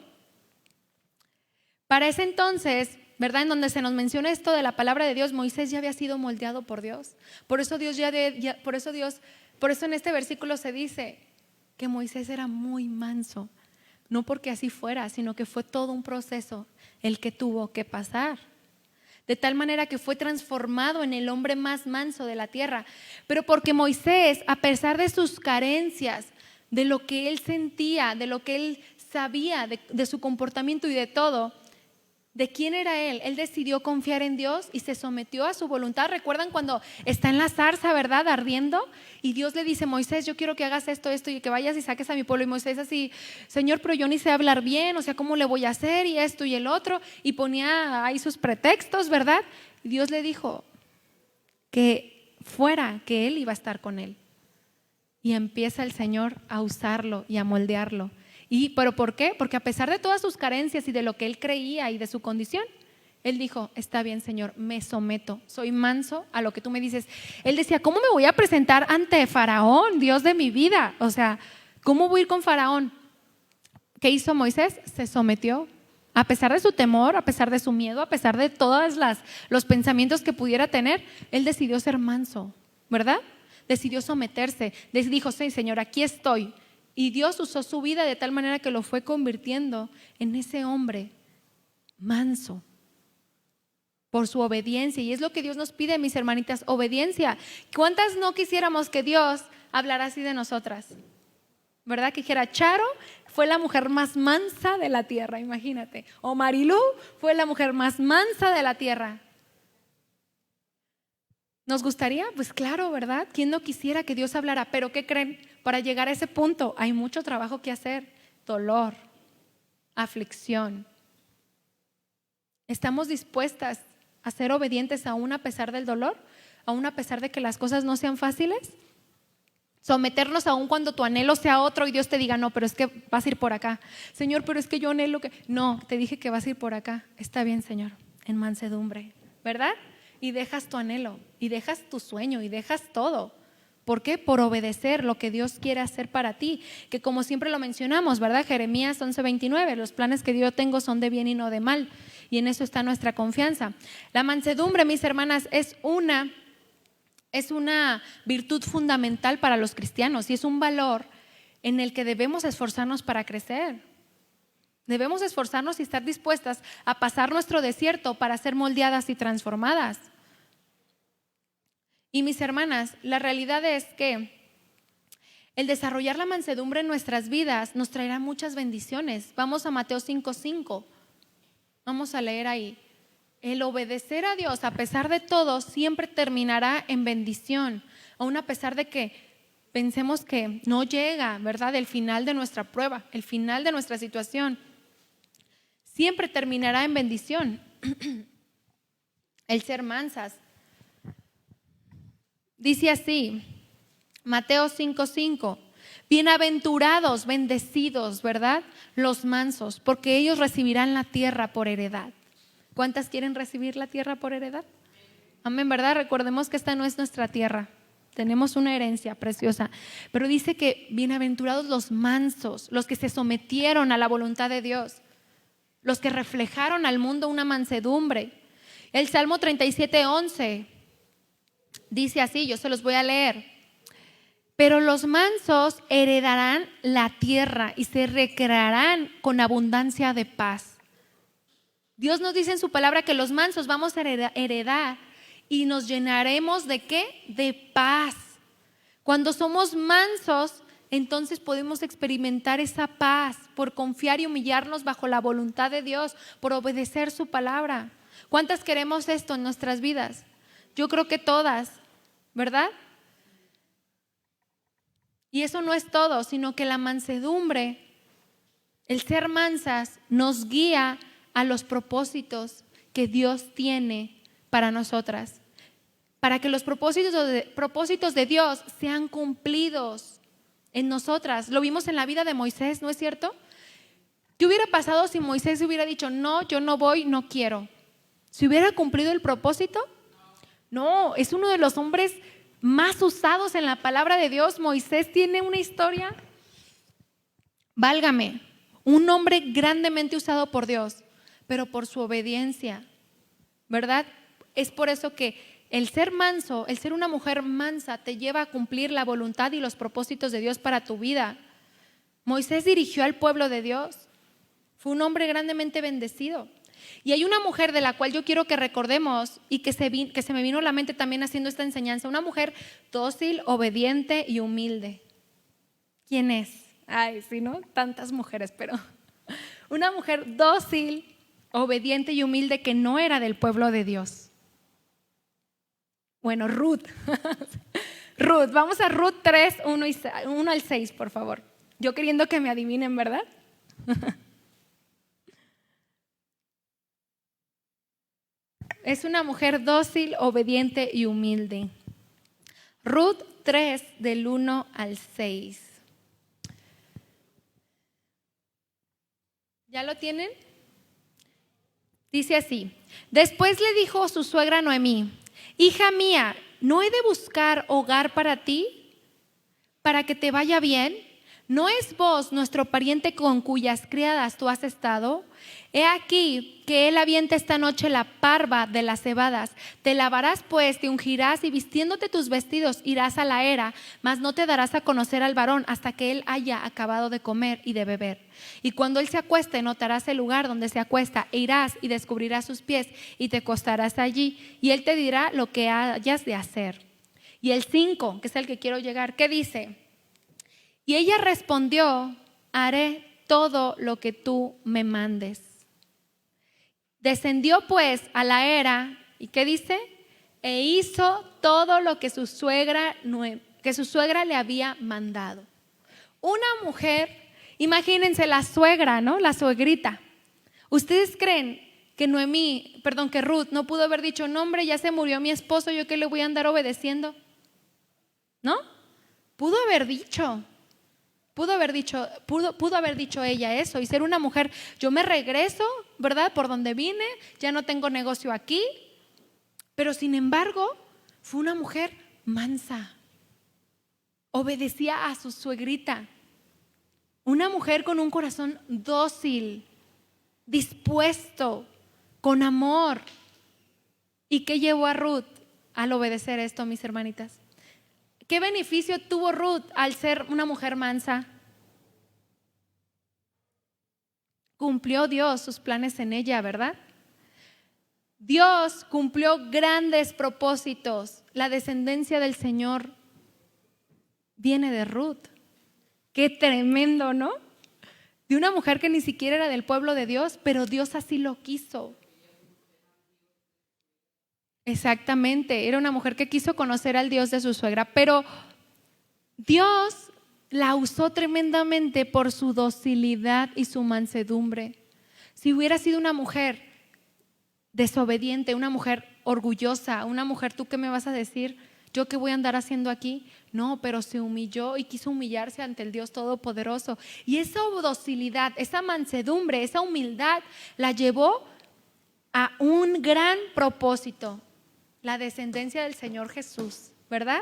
Para ese entonces, ¿verdad? En donde se nos menciona esto de la palabra de Dios, Moisés ya había sido moldeado por Dios. Por eso en este versículo se dice que Moisés era muy manso. No porque así fuera, sino que fue todo un proceso el que tuvo que pasar. De tal manera que fue transformado en el hombre más manso de la tierra. Pero porque Moisés, a pesar de sus carencias, de lo que él sentía, de lo que él sabía, de su comportamiento y de todo, ¿de quién era él? Él decidió confiar en Dios y se sometió a su voluntad. ¿Recuerdan cuando está en la zarza, verdad, ardiendo? Y Dios le dice, Moisés, yo quiero que hagas esto y que vayas y saques a mi pueblo. Y Moisés así, Señor, pero yo ni sé hablar bien, o sea, ¿cómo le voy a hacer? Y esto y el otro. Y ponía ahí sus pretextos, ¿verdad? Y Dios le dijo que fuera, que él iba a estar con él. Y empieza el Señor a usarlo y a moldearlo. ¿Pero por qué? Porque a pesar de todas sus carencias y de lo que él creía y de su condición, él dijo, está bien, Señor, me someto, soy manso a lo que tú me dices. Él decía, ¿cómo me voy a presentar ante Faraón, Dios de mi vida? O sea, ¿cómo voy a ir con Faraón? ¿Qué hizo Moisés? Se sometió. A pesar de su temor, a pesar de su miedo, a pesar de todos los pensamientos que pudiera tener, él decidió ser manso, ¿verdad? Decidió someterse. Dijo, sí, Señor, aquí estoy. Y Dios usó su vida de tal manera que lo fue convirtiendo en ese hombre manso por su obediencia. Y es lo que Dios nos pide, mis hermanitas, obediencia. ¿Cuántas no quisiéramos que Dios hablara así de nosotras? ¿Verdad? Que dijera, Charo fue la mujer más mansa de la tierra, imagínate. O Marilú fue la mujer más mansa de la tierra. ¿Nos gustaría? Pues claro, ¿verdad? ¿Quién no quisiera que Dios hablara? Pero ¿qué creen? Para llegar a ese punto hay mucho trabajo que hacer. Dolor, aflicción. ¿Estamos dispuestas a ser obedientes aún a pesar del dolor? ¿Aún a pesar de que las cosas no sean fáciles? Someternos aún cuando tu anhelo sea otro y Dios te diga, no, pero es que vas a ir por acá. Señor, pero es que yo anhelo que… No, te dije que vas a ir por acá. Está bien, Señor, en mansedumbre, ¿verdad? Y dejas tu anhelo, y dejas tu sueño, y dejas todo. ¿Por qué? Por obedecer lo que Dios quiere hacer para ti. Que como siempre lo mencionamos, ¿verdad? Jeremías 11:29, los planes que yo tengo son de bien y no de mal. Y en eso está nuestra confianza. La mansedumbre, mis hermanas, es una virtud fundamental para los cristianos y es un valor en el que debemos esforzarnos para crecer. Debemos esforzarnos y estar dispuestas a pasar nuestro desierto para ser moldeadas y transformadas. Y mis hermanas, la realidad es que el desarrollar la mansedumbre en nuestras vidas nos traerá muchas bendiciones. Vamos a Mateo 5:5. Vamos a leer ahí. El obedecer a Dios a pesar de todo siempre terminará en bendición, aun a pesar de que pensemos que no llega, ¿verdad? El final de nuestra prueba, el final de nuestra situación, siempre terminará en bendición. El ser mansas. Dice así, Mateo 5:5, bienaventurados, bendecidos, ¿verdad? Los mansos, porque ellos recibirán la tierra por heredad. ¿Cuántas quieren recibir la tierra por heredad? Amén, ¿verdad? Recordemos que esta no es nuestra tierra. Tenemos una herencia preciosa. Pero dice que bienaventurados los mansos, los que se sometieron a la voluntad de Dios, los que reflejaron al mundo una mansedumbre. El Salmo 37:11 dice así, yo se los voy a leer. Pero los mansos heredarán la tierra y se recrearán con abundancia de paz. Dios nos dice en su palabra que los mansos vamos a heredar y nos llenaremos ¿de qué? De paz. Cuando somos mansos, entonces podemos experimentar esa paz por confiar y humillarnos bajo la voluntad de Dios, por obedecer su palabra. ¿Cuántas queremos esto en nuestras vidas? Yo creo que todas, ¿verdad? Y eso no es todo, sino que la mansedumbre, el ser mansas, nos guía a los propósitos que Dios tiene para nosotras, para que los propósitos de Dios sean cumplidos en nosotras. Lo vimos en la vida de Moisés, ¿no es cierto? ¿Qué hubiera pasado si Moisés hubiera dicho, no, yo no voy, no quiero? ¿Se hubiera cumplido el propósito? No, es uno de los hombres más usados en la palabra de Dios. Moisés tiene una historia, válgame, un hombre grandemente usado por Dios, pero por su obediencia, ¿verdad? Es por eso que el ser manso, el ser una mujer mansa, te lleva a cumplir la voluntad y los propósitos de Dios para tu vida. Moisés dirigió al pueblo de Dios, fue un hombre grandemente bendecido. Y hay una mujer de la cual yo quiero que recordemos y que se me vino a la mente también haciendo esta enseñanza, una mujer dócil, obediente y humilde. ¿Quién es? Ay, sí, ¿no? Tantas mujeres, pero una mujer dócil, obediente y humilde que no era del pueblo de Dios. Bueno, Ruth. Ruth, vamos a Ruth 3, 1 al 6, por favor. Yo queriendo que me adivinen, ¿verdad? Es una mujer dócil, obediente y humilde. Ruth 3, del 1 al 6. ¿Ya lo tienen? Dice así: después le dijo su suegra Noemí: hija mía, ¿no he de buscar hogar para ti, para que te vaya bien? ¿No es vos nuestro pariente con cuyas criadas tú has estado? He aquí que él avienta esta noche la parva de las cebadas. Te lavarás pues, te ungirás y vistiéndote tus vestidos irás a la era, mas no te darás a conocer al varón hasta que él haya acabado de comer y de beber. Y cuando él se acueste, notarás el lugar donde se acuesta e irás y descubrirás sus pies y te acostarás allí y él te dirá lo que hayas de hacer. Y el 5, que es el que quiero llegar, ¿qué dice? Y ella respondió: haré todo lo que tú me mandes. Descendió pues a la era, ¿y qué dice? E hizo todo lo que su suegra le había mandado. Una mujer, imagínense la suegra, ¿no? La suegrita. ¿Ustedes creen que que Ruth no pudo haber dicho, no hombre, ya se murió mi esposo, yo qué le voy a andar obedeciendo? ¿No? Pudo haber dicho ella eso y ser una mujer, yo me regreso, ¿verdad? Por donde vine, ya no tengo negocio aquí, pero sin embargo fue una mujer mansa, obedecía a su suegrita, una mujer con un corazón dócil, dispuesto, con amor. ¿Y qué llevó a Ruth al obedecer esto, mis hermanitas? ¿Qué beneficio tuvo Ruth al ser una mujer mansa? Cumplió Dios sus planes en ella, ¿verdad? Dios cumplió grandes propósitos. La descendencia del Señor viene de Ruth. Qué tremendo, ¿no? De una mujer que ni siquiera era del pueblo de Dios, pero Dios así lo quiso. Exactamente, era una mujer que quiso conocer al Dios de su suegra, pero Dios la usó tremendamente por su docilidad y su mansedumbre. Si hubiera sido una mujer desobediente, una mujer orgullosa, una mujer, ¿tú qué me vas a decir? ¿Yo qué voy a andar haciendo aquí? No, pero se humilló y quiso humillarse ante el Dios Todopoderoso. Y esa docilidad, esa mansedumbre, esa humildad la llevó a un gran propósito, la descendencia del Señor Jesús, ¿verdad?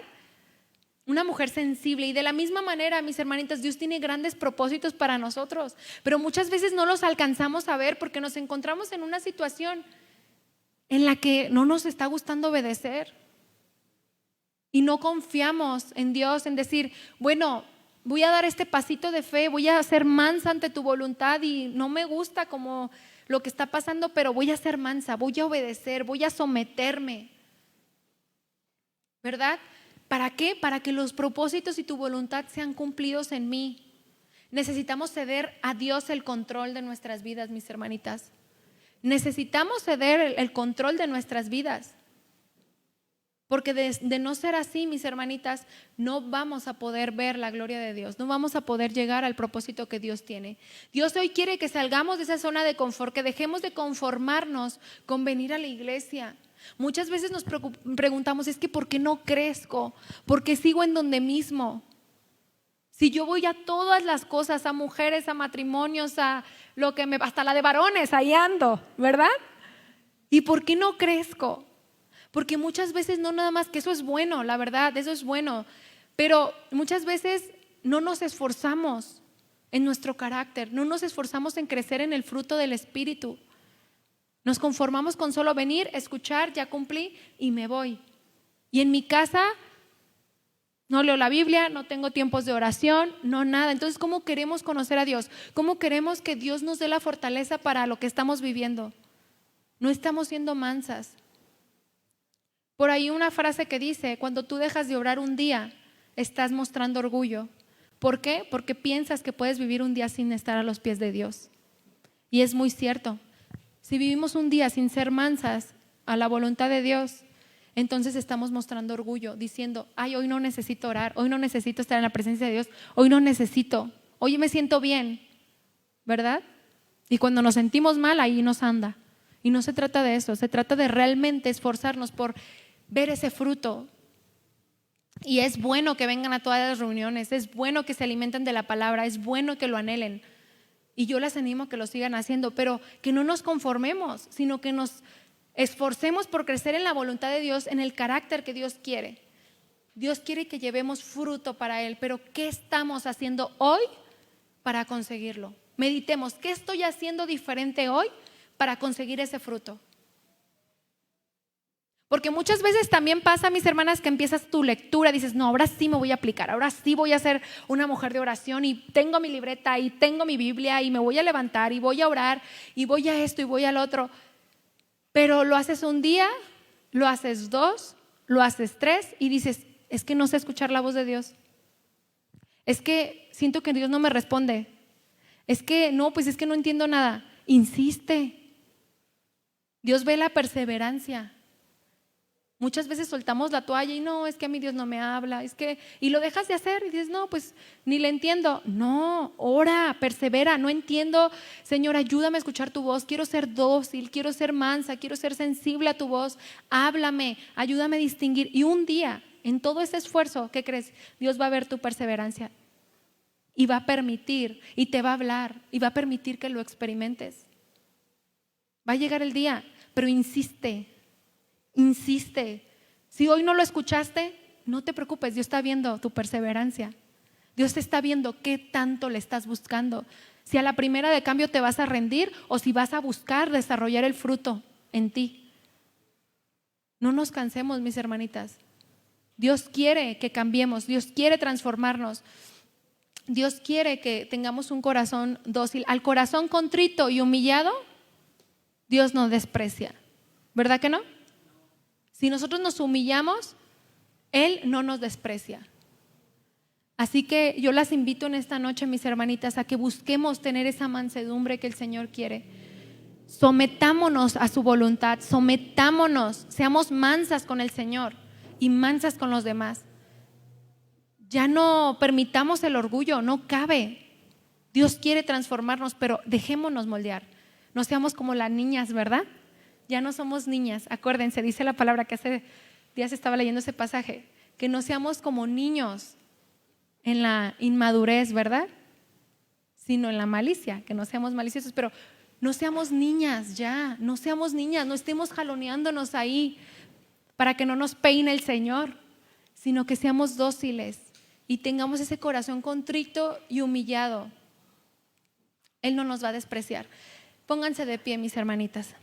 Una mujer sensible. Y de la misma manera, mis hermanitas, Dios tiene grandes propósitos para nosotros, pero muchas veces no los alcanzamos a ver porque nos encontramos en una situación en la que no nos está gustando obedecer y no confiamos en Dios, en decir, bueno, voy a dar este pasito de fe, voy a ser mansa ante tu voluntad y no me gusta como lo que está pasando, pero voy a ser mansa, voy a obedecer, voy a someterme, ¿verdad? ¿Para qué? Para que los propósitos y tu voluntad sean cumplidos en mí. Necesitamos ceder a Dios el control de nuestras vidas, mis hermanitas. Necesitamos ceder el control de nuestras vidas. Porque de no ser así, mis hermanitas, no vamos a poder ver la gloria de Dios. No vamos a poder llegar al propósito que Dios tiene. Dios hoy quiere que salgamos de esa zona de confort, que dejemos de conformarnos con venir a la iglesia. Muchas veces nos preguntamos, es que ¿por qué no crezco? ¿Por qué sigo en donde mismo? Si yo voy a todas las cosas, a mujeres, a matrimonios, a lo que hasta la de varones, ahí ando, ¿verdad? ¿Y por qué no crezco? Porque muchas veces no nada más, que eso es bueno, la verdad, eso es bueno, pero muchas veces no nos esforzamos en nuestro carácter, no nos esforzamos en crecer en el fruto del Espíritu. Nos conformamos con solo venir, escuchar, ya cumplí y me voy. Y en mi casa no leo la Biblia, no tengo tiempos de oración, no nada. Entonces, ¿cómo queremos conocer a Dios? ¿Cómo queremos que Dios nos dé la fortaleza para lo que estamos viviendo? No estamos siendo mansas. Por ahí una frase que dice, cuando tú dejas de orar un día, estás mostrando orgullo. ¿Por qué? Porque piensas que puedes vivir un día sin estar a los pies de Dios. Y es muy cierto. Si vivimos un día sin ser mansas a la voluntad de Dios, entonces estamos mostrando orgullo, diciendo, ay, hoy no necesito orar, hoy no necesito estar en la presencia de Dios, hoy no necesito, hoy me siento bien, ¿verdad? Y cuando nos sentimos mal, ahí nos anda. Y no se trata de eso, se trata de realmente esforzarnos por ver ese fruto. Y es bueno que vengan a todas las reuniones, es bueno que se alimenten de la palabra, es bueno que lo anhelen. Y yo les animo a que lo sigan haciendo, pero que no nos conformemos, sino que nos esforcemos por crecer en la voluntad de Dios, en el carácter que Dios quiere. Dios quiere que llevemos fruto para Él, pero ¿qué estamos haciendo hoy para conseguirlo? Meditemos, ¿qué estoy haciendo diferente hoy para conseguir ese fruto? Porque muchas veces también pasa, mis hermanas, que empiezas tu lectura, dices, no, ahora sí me voy a aplicar, ahora sí voy a ser una mujer de oración y tengo mi libreta y tengo mi Biblia y me voy a levantar y voy a orar y voy a esto y voy al otro. Pero lo haces un día, lo haces 2, lo haces 3 y dices, es que no sé escuchar la voz de Dios. Es que siento que Dios no me responde. Es que no, pues es que no entiendo nada. Insiste. Dios ve la perseverancia. Muchas veces soltamos la toalla y no, es que a mí Dios no me habla, y lo dejas de hacer y dices, no, pues ni le entiendo. No, ora, persevera, no entiendo, Señor, ayúdame a escuchar tu voz, quiero ser dócil, quiero ser mansa, quiero ser sensible a tu voz, háblame, ayúdame a distinguir. Y un día, en todo ese esfuerzo, ¿qué crees? Dios va a ver tu perseverancia y va a permitir, y te va a hablar, y va a permitir que lo experimentes. Va a llegar el día, pero insiste. Si hoy no lo escuchaste, no te preocupes, Dios está viendo tu perseverancia. Dios te está viendo qué tanto le estás buscando. Si a la primera de cambio te vas a rendir o si vas a buscar desarrollar el fruto en ti. No nos cansemos, mis hermanitas. Dios quiere que cambiemos, Dios quiere transformarnos. Dios quiere que tengamos un corazón dócil. Al corazón contrito y humillado, Dios no desprecia. ¿Verdad que no? Si nosotros nos humillamos, Él no nos desprecia. Así que yo las invito en esta noche, mis hermanitas, a que busquemos tener esa mansedumbre que el Señor quiere. Sometámonos a su voluntad, sometámonos, seamos mansas con el Señor y mansas con los demás. Ya no permitamos el orgullo, no cabe. Dios quiere transformarnos, pero dejémonos moldear. No seamos como las niñas, ¿verdad? Ya no somos niñas, acuérdense, dice la palabra que hace días estaba leyendo ese pasaje, que no seamos como niños en la inmadurez, ¿verdad? Sino en la malicia, que no seamos maliciosos, pero no seamos niñas ya, no seamos niñas, no estemos jaloneándonos ahí para que no nos peine el Señor, sino que seamos dóciles y tengamos ese corazón contrito y humillado. Él no nos va a despreciar. Pónganse de pie, mis hermanitas.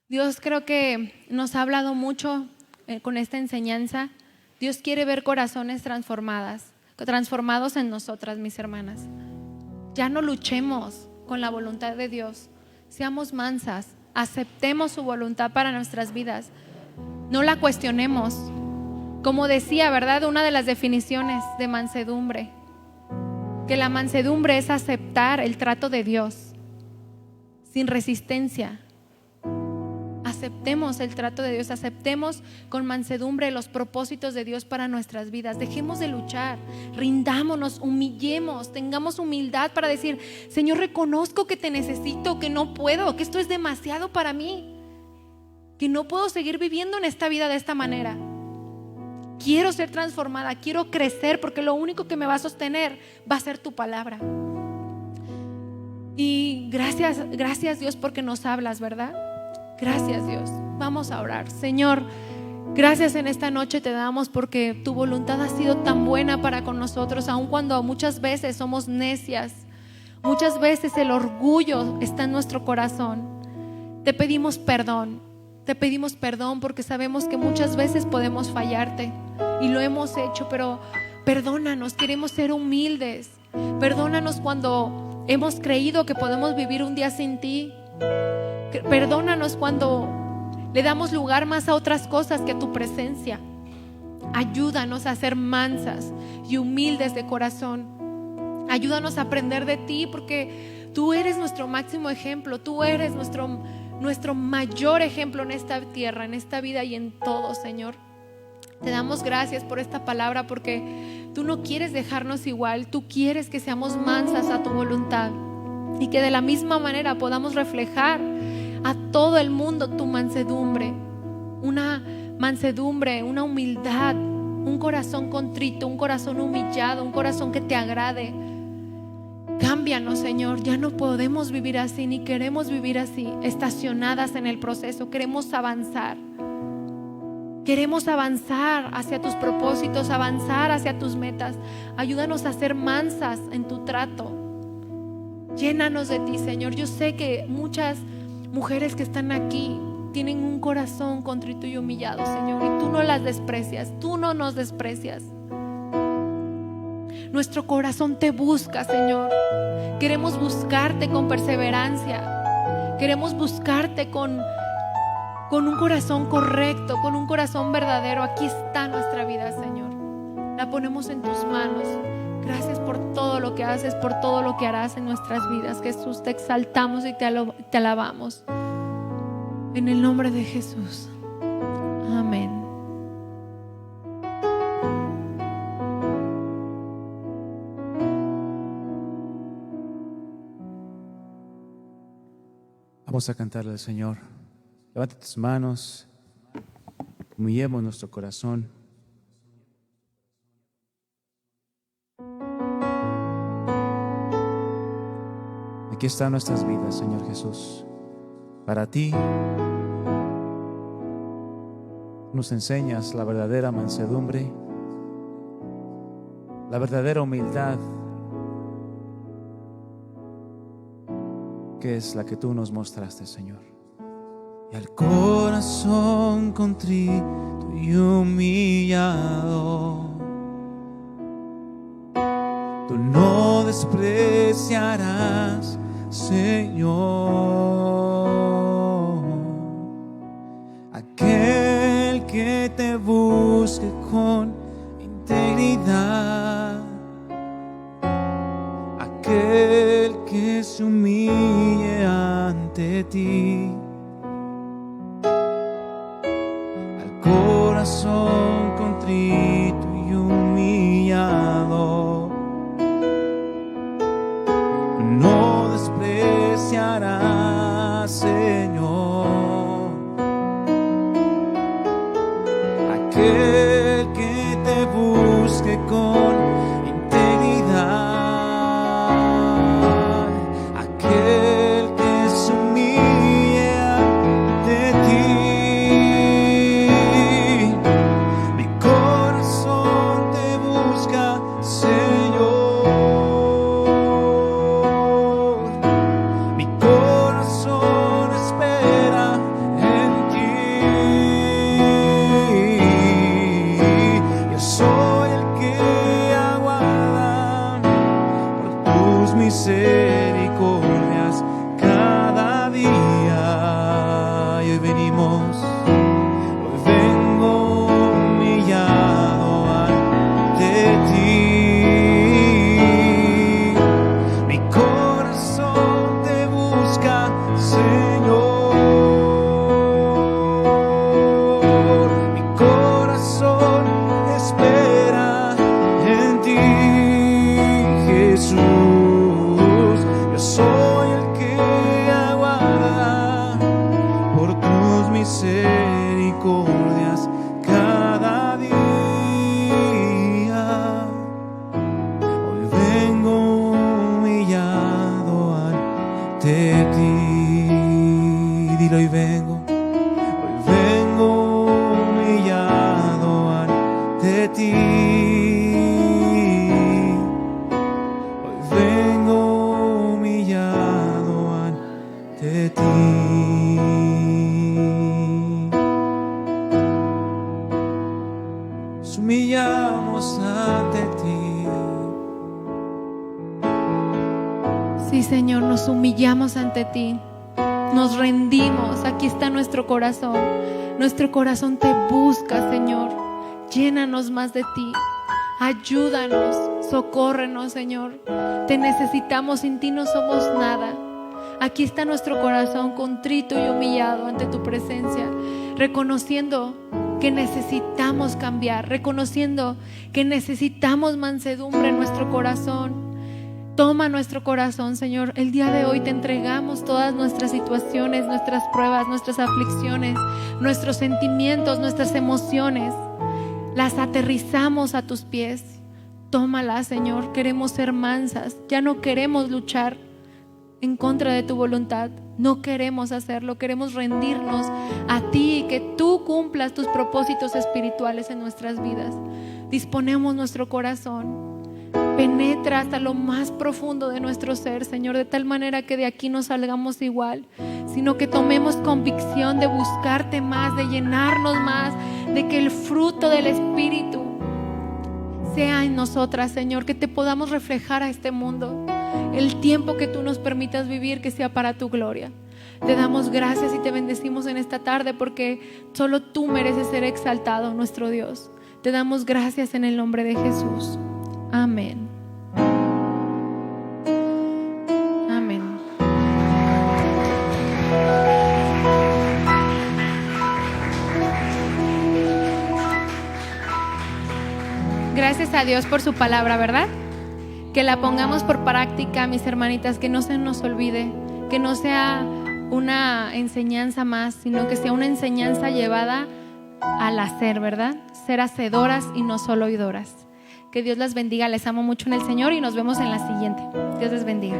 Dios creo que nos ha hablado mucho con esta enseñanza. Dios quiere ver corazones transformados en nosotras, mis hermanas. Ya no luchemos con la voluntad de Dios, seamos mansas, aceptemos su voluntad para nuestras vidas, no la cuestionemos. Como decía, ¿verdad? Una de las definiciones de mansedumbre, que la mansedumbre es aceptar el trato de Dios sin resistencia. Aceptemos el trato de Dios, aceptemos con mansedumbre los propósitos de Dios para nuestras vidas. Dejemos de luchar, rindámonos, humillemos, tengamos humildad para decir: Señor, reconozco que te necesito, que no puedo, que esto es demasiado para mí, que no puedo seguir viviendo en esta vida de esta manera. Quiero ser transformada, quiero crecer, porque lo único que me va a sostener va a ser tu palabra. Y gracias Dios porque nos hablas, ¿verdad? Gracias Dios. Vamos a orar. Señor, gracias en esta noche te damos porque tu voluntad ha sido tan buena para con nosotros, aun cuando muchas veces somos necias, muchas veces el orgullo está en nuestro corazón. Te pedimos perdón porque sabemos que muchas veces podemos fallarte y lo hemos hecho, pero perdónanos, queremos ser humildes. Perdónanos cuando hemos creído que podemos vivir un día sin ti. Perdónanos cuando le damos lugar más a otras cosas que a tu presencia. Ayúdanos a ser mansas y humildes de corazón. Ayúdanos a aprender de ti, porque tú eres nuestro máximo ejemplo. Tú eres nuestro mayor ejemplo en esta tierra, en esta vida y en todo, Señor. Te damos gracias por esta palabra, porque tú no quieres dejarnos igual. Tú quieres que seamos mansas a tu voluntad y que de la misma manera podamos reflejar a todo el mundo tu mansedumbre, una mansedumbre, una humildad, un corazón contrito, un corazón humillado, un corazón que te agrade. Cámbianos, Señor, ya no podemos vivir así, ni queremos vivir así, estacionadas en el proceso. Queremos avanzar hacia tus propósitos, avanzar hacia tus metas. Ayúdanos a ser mansas en tu trato. Llénanos de ti, Señor. Yo sé que muchas mujeres que están aquí tienen un corazón contrito y humillado, Señor, y tú no las desprecias, tú no nos desprecias. Nuestro corazón te busca, Señor. Queremos buscarte con perseverancia. Queremos buscarte con un corazón correcto, con un corazón verdadero. Aquí está nuestra vida, Señor. La ponemos en tus manos. Gracias por todo lo que haces, por todo lo que harás en nuestras vidas. Jesús, te exaltamos y te alabamos. En el nombre de Jesús. Amén. Vamos a cantarle al Señor. Levanta tus manos, humillemos nuestro corazón. Aquí están nuestras vidas, Señor Jesús. Para ti nos enseñas la verdadera mansedumbre, la verdadera humildad, que es la que tú nos mostraste, Señor. Y al corazón contrito y humillado, tú no despreciarás, Señor, aquel que te busque con integridad, aquel que se humille ante ti. Al corazón contrito y humillado, no despreciarás, Señor, aquel que te busque con integridad, aquel que se humille ante ti. Mi corazón te busca, Señor. Mi corazón espera en ti. Yo soy el que misericordias cada día. Hoy vengo humillado ante ti. Dilo, hoy vengo humillado ante ti. Hoy vengo humillado ante ti. Nos humillamos ante ti. Sí, Señor, nos humillamos ante ti. Nos rendimos. Aquí está nuestro corazón. Nuestro corazón te busca, Señor. Llénanos más de ti. Ayúdanos, socórrenos, Señor. Te necesitamos, sin ti no somos nada. Aquí está nuestro corazón contrito y humillado ante tu presencia, reconociendo que necesitamos cambiar, reconociendo que necesitamos mansedumbre en nuestro corazón. Toma nuestro corazón, Señor. El día de hoy te entregamos todas nuestras situaciones, nuestras pruebas, nuestras aflicciones, nuestros sentimientos, nuestras emociones. Las aterrizamos a tus pies. Tómalas, Señor. Queremos ser mansas. Ya no queremos luchar en contra de tu voluntad. No queremos hacerlo. Queremos rendirnos a ti y que tú cumplas tus propósitos espirituales en nuestras vidas. Disponemos nuestro corazón. Penetra hasta lo más profundo de nuestro ser, Señor, de tal manera que de aquí no salgamos igual, sino que tomemos convicción de buscarte más, de llenarnos más, de que el fruto del Espíritu sea en nosotras, Señor, que te podamos reflejar a este mundo. El tiempo que tú nos permitas vivir, que sea para tu gloria. Te damos gracias y te bendecimos en esta tarde porque solo tú mereces ser exaltado, nuestro Dios. Te damos gracias en el nombre de Jesús. Amén. Amén. Gracias a Dios por su palabra, ¿verdad? Que la pongamos por práctica, mis hermanitas, que no se nos olvide, que no sea una enseñanza más, sino que sea una enseñanza llevada al hacer, ¿verdad? Ser hacedoras y no solo oidoras. Que Dios las bendiga, les amo mucho en el Señor y nos vemos en la siguiente. Dios les bendiga.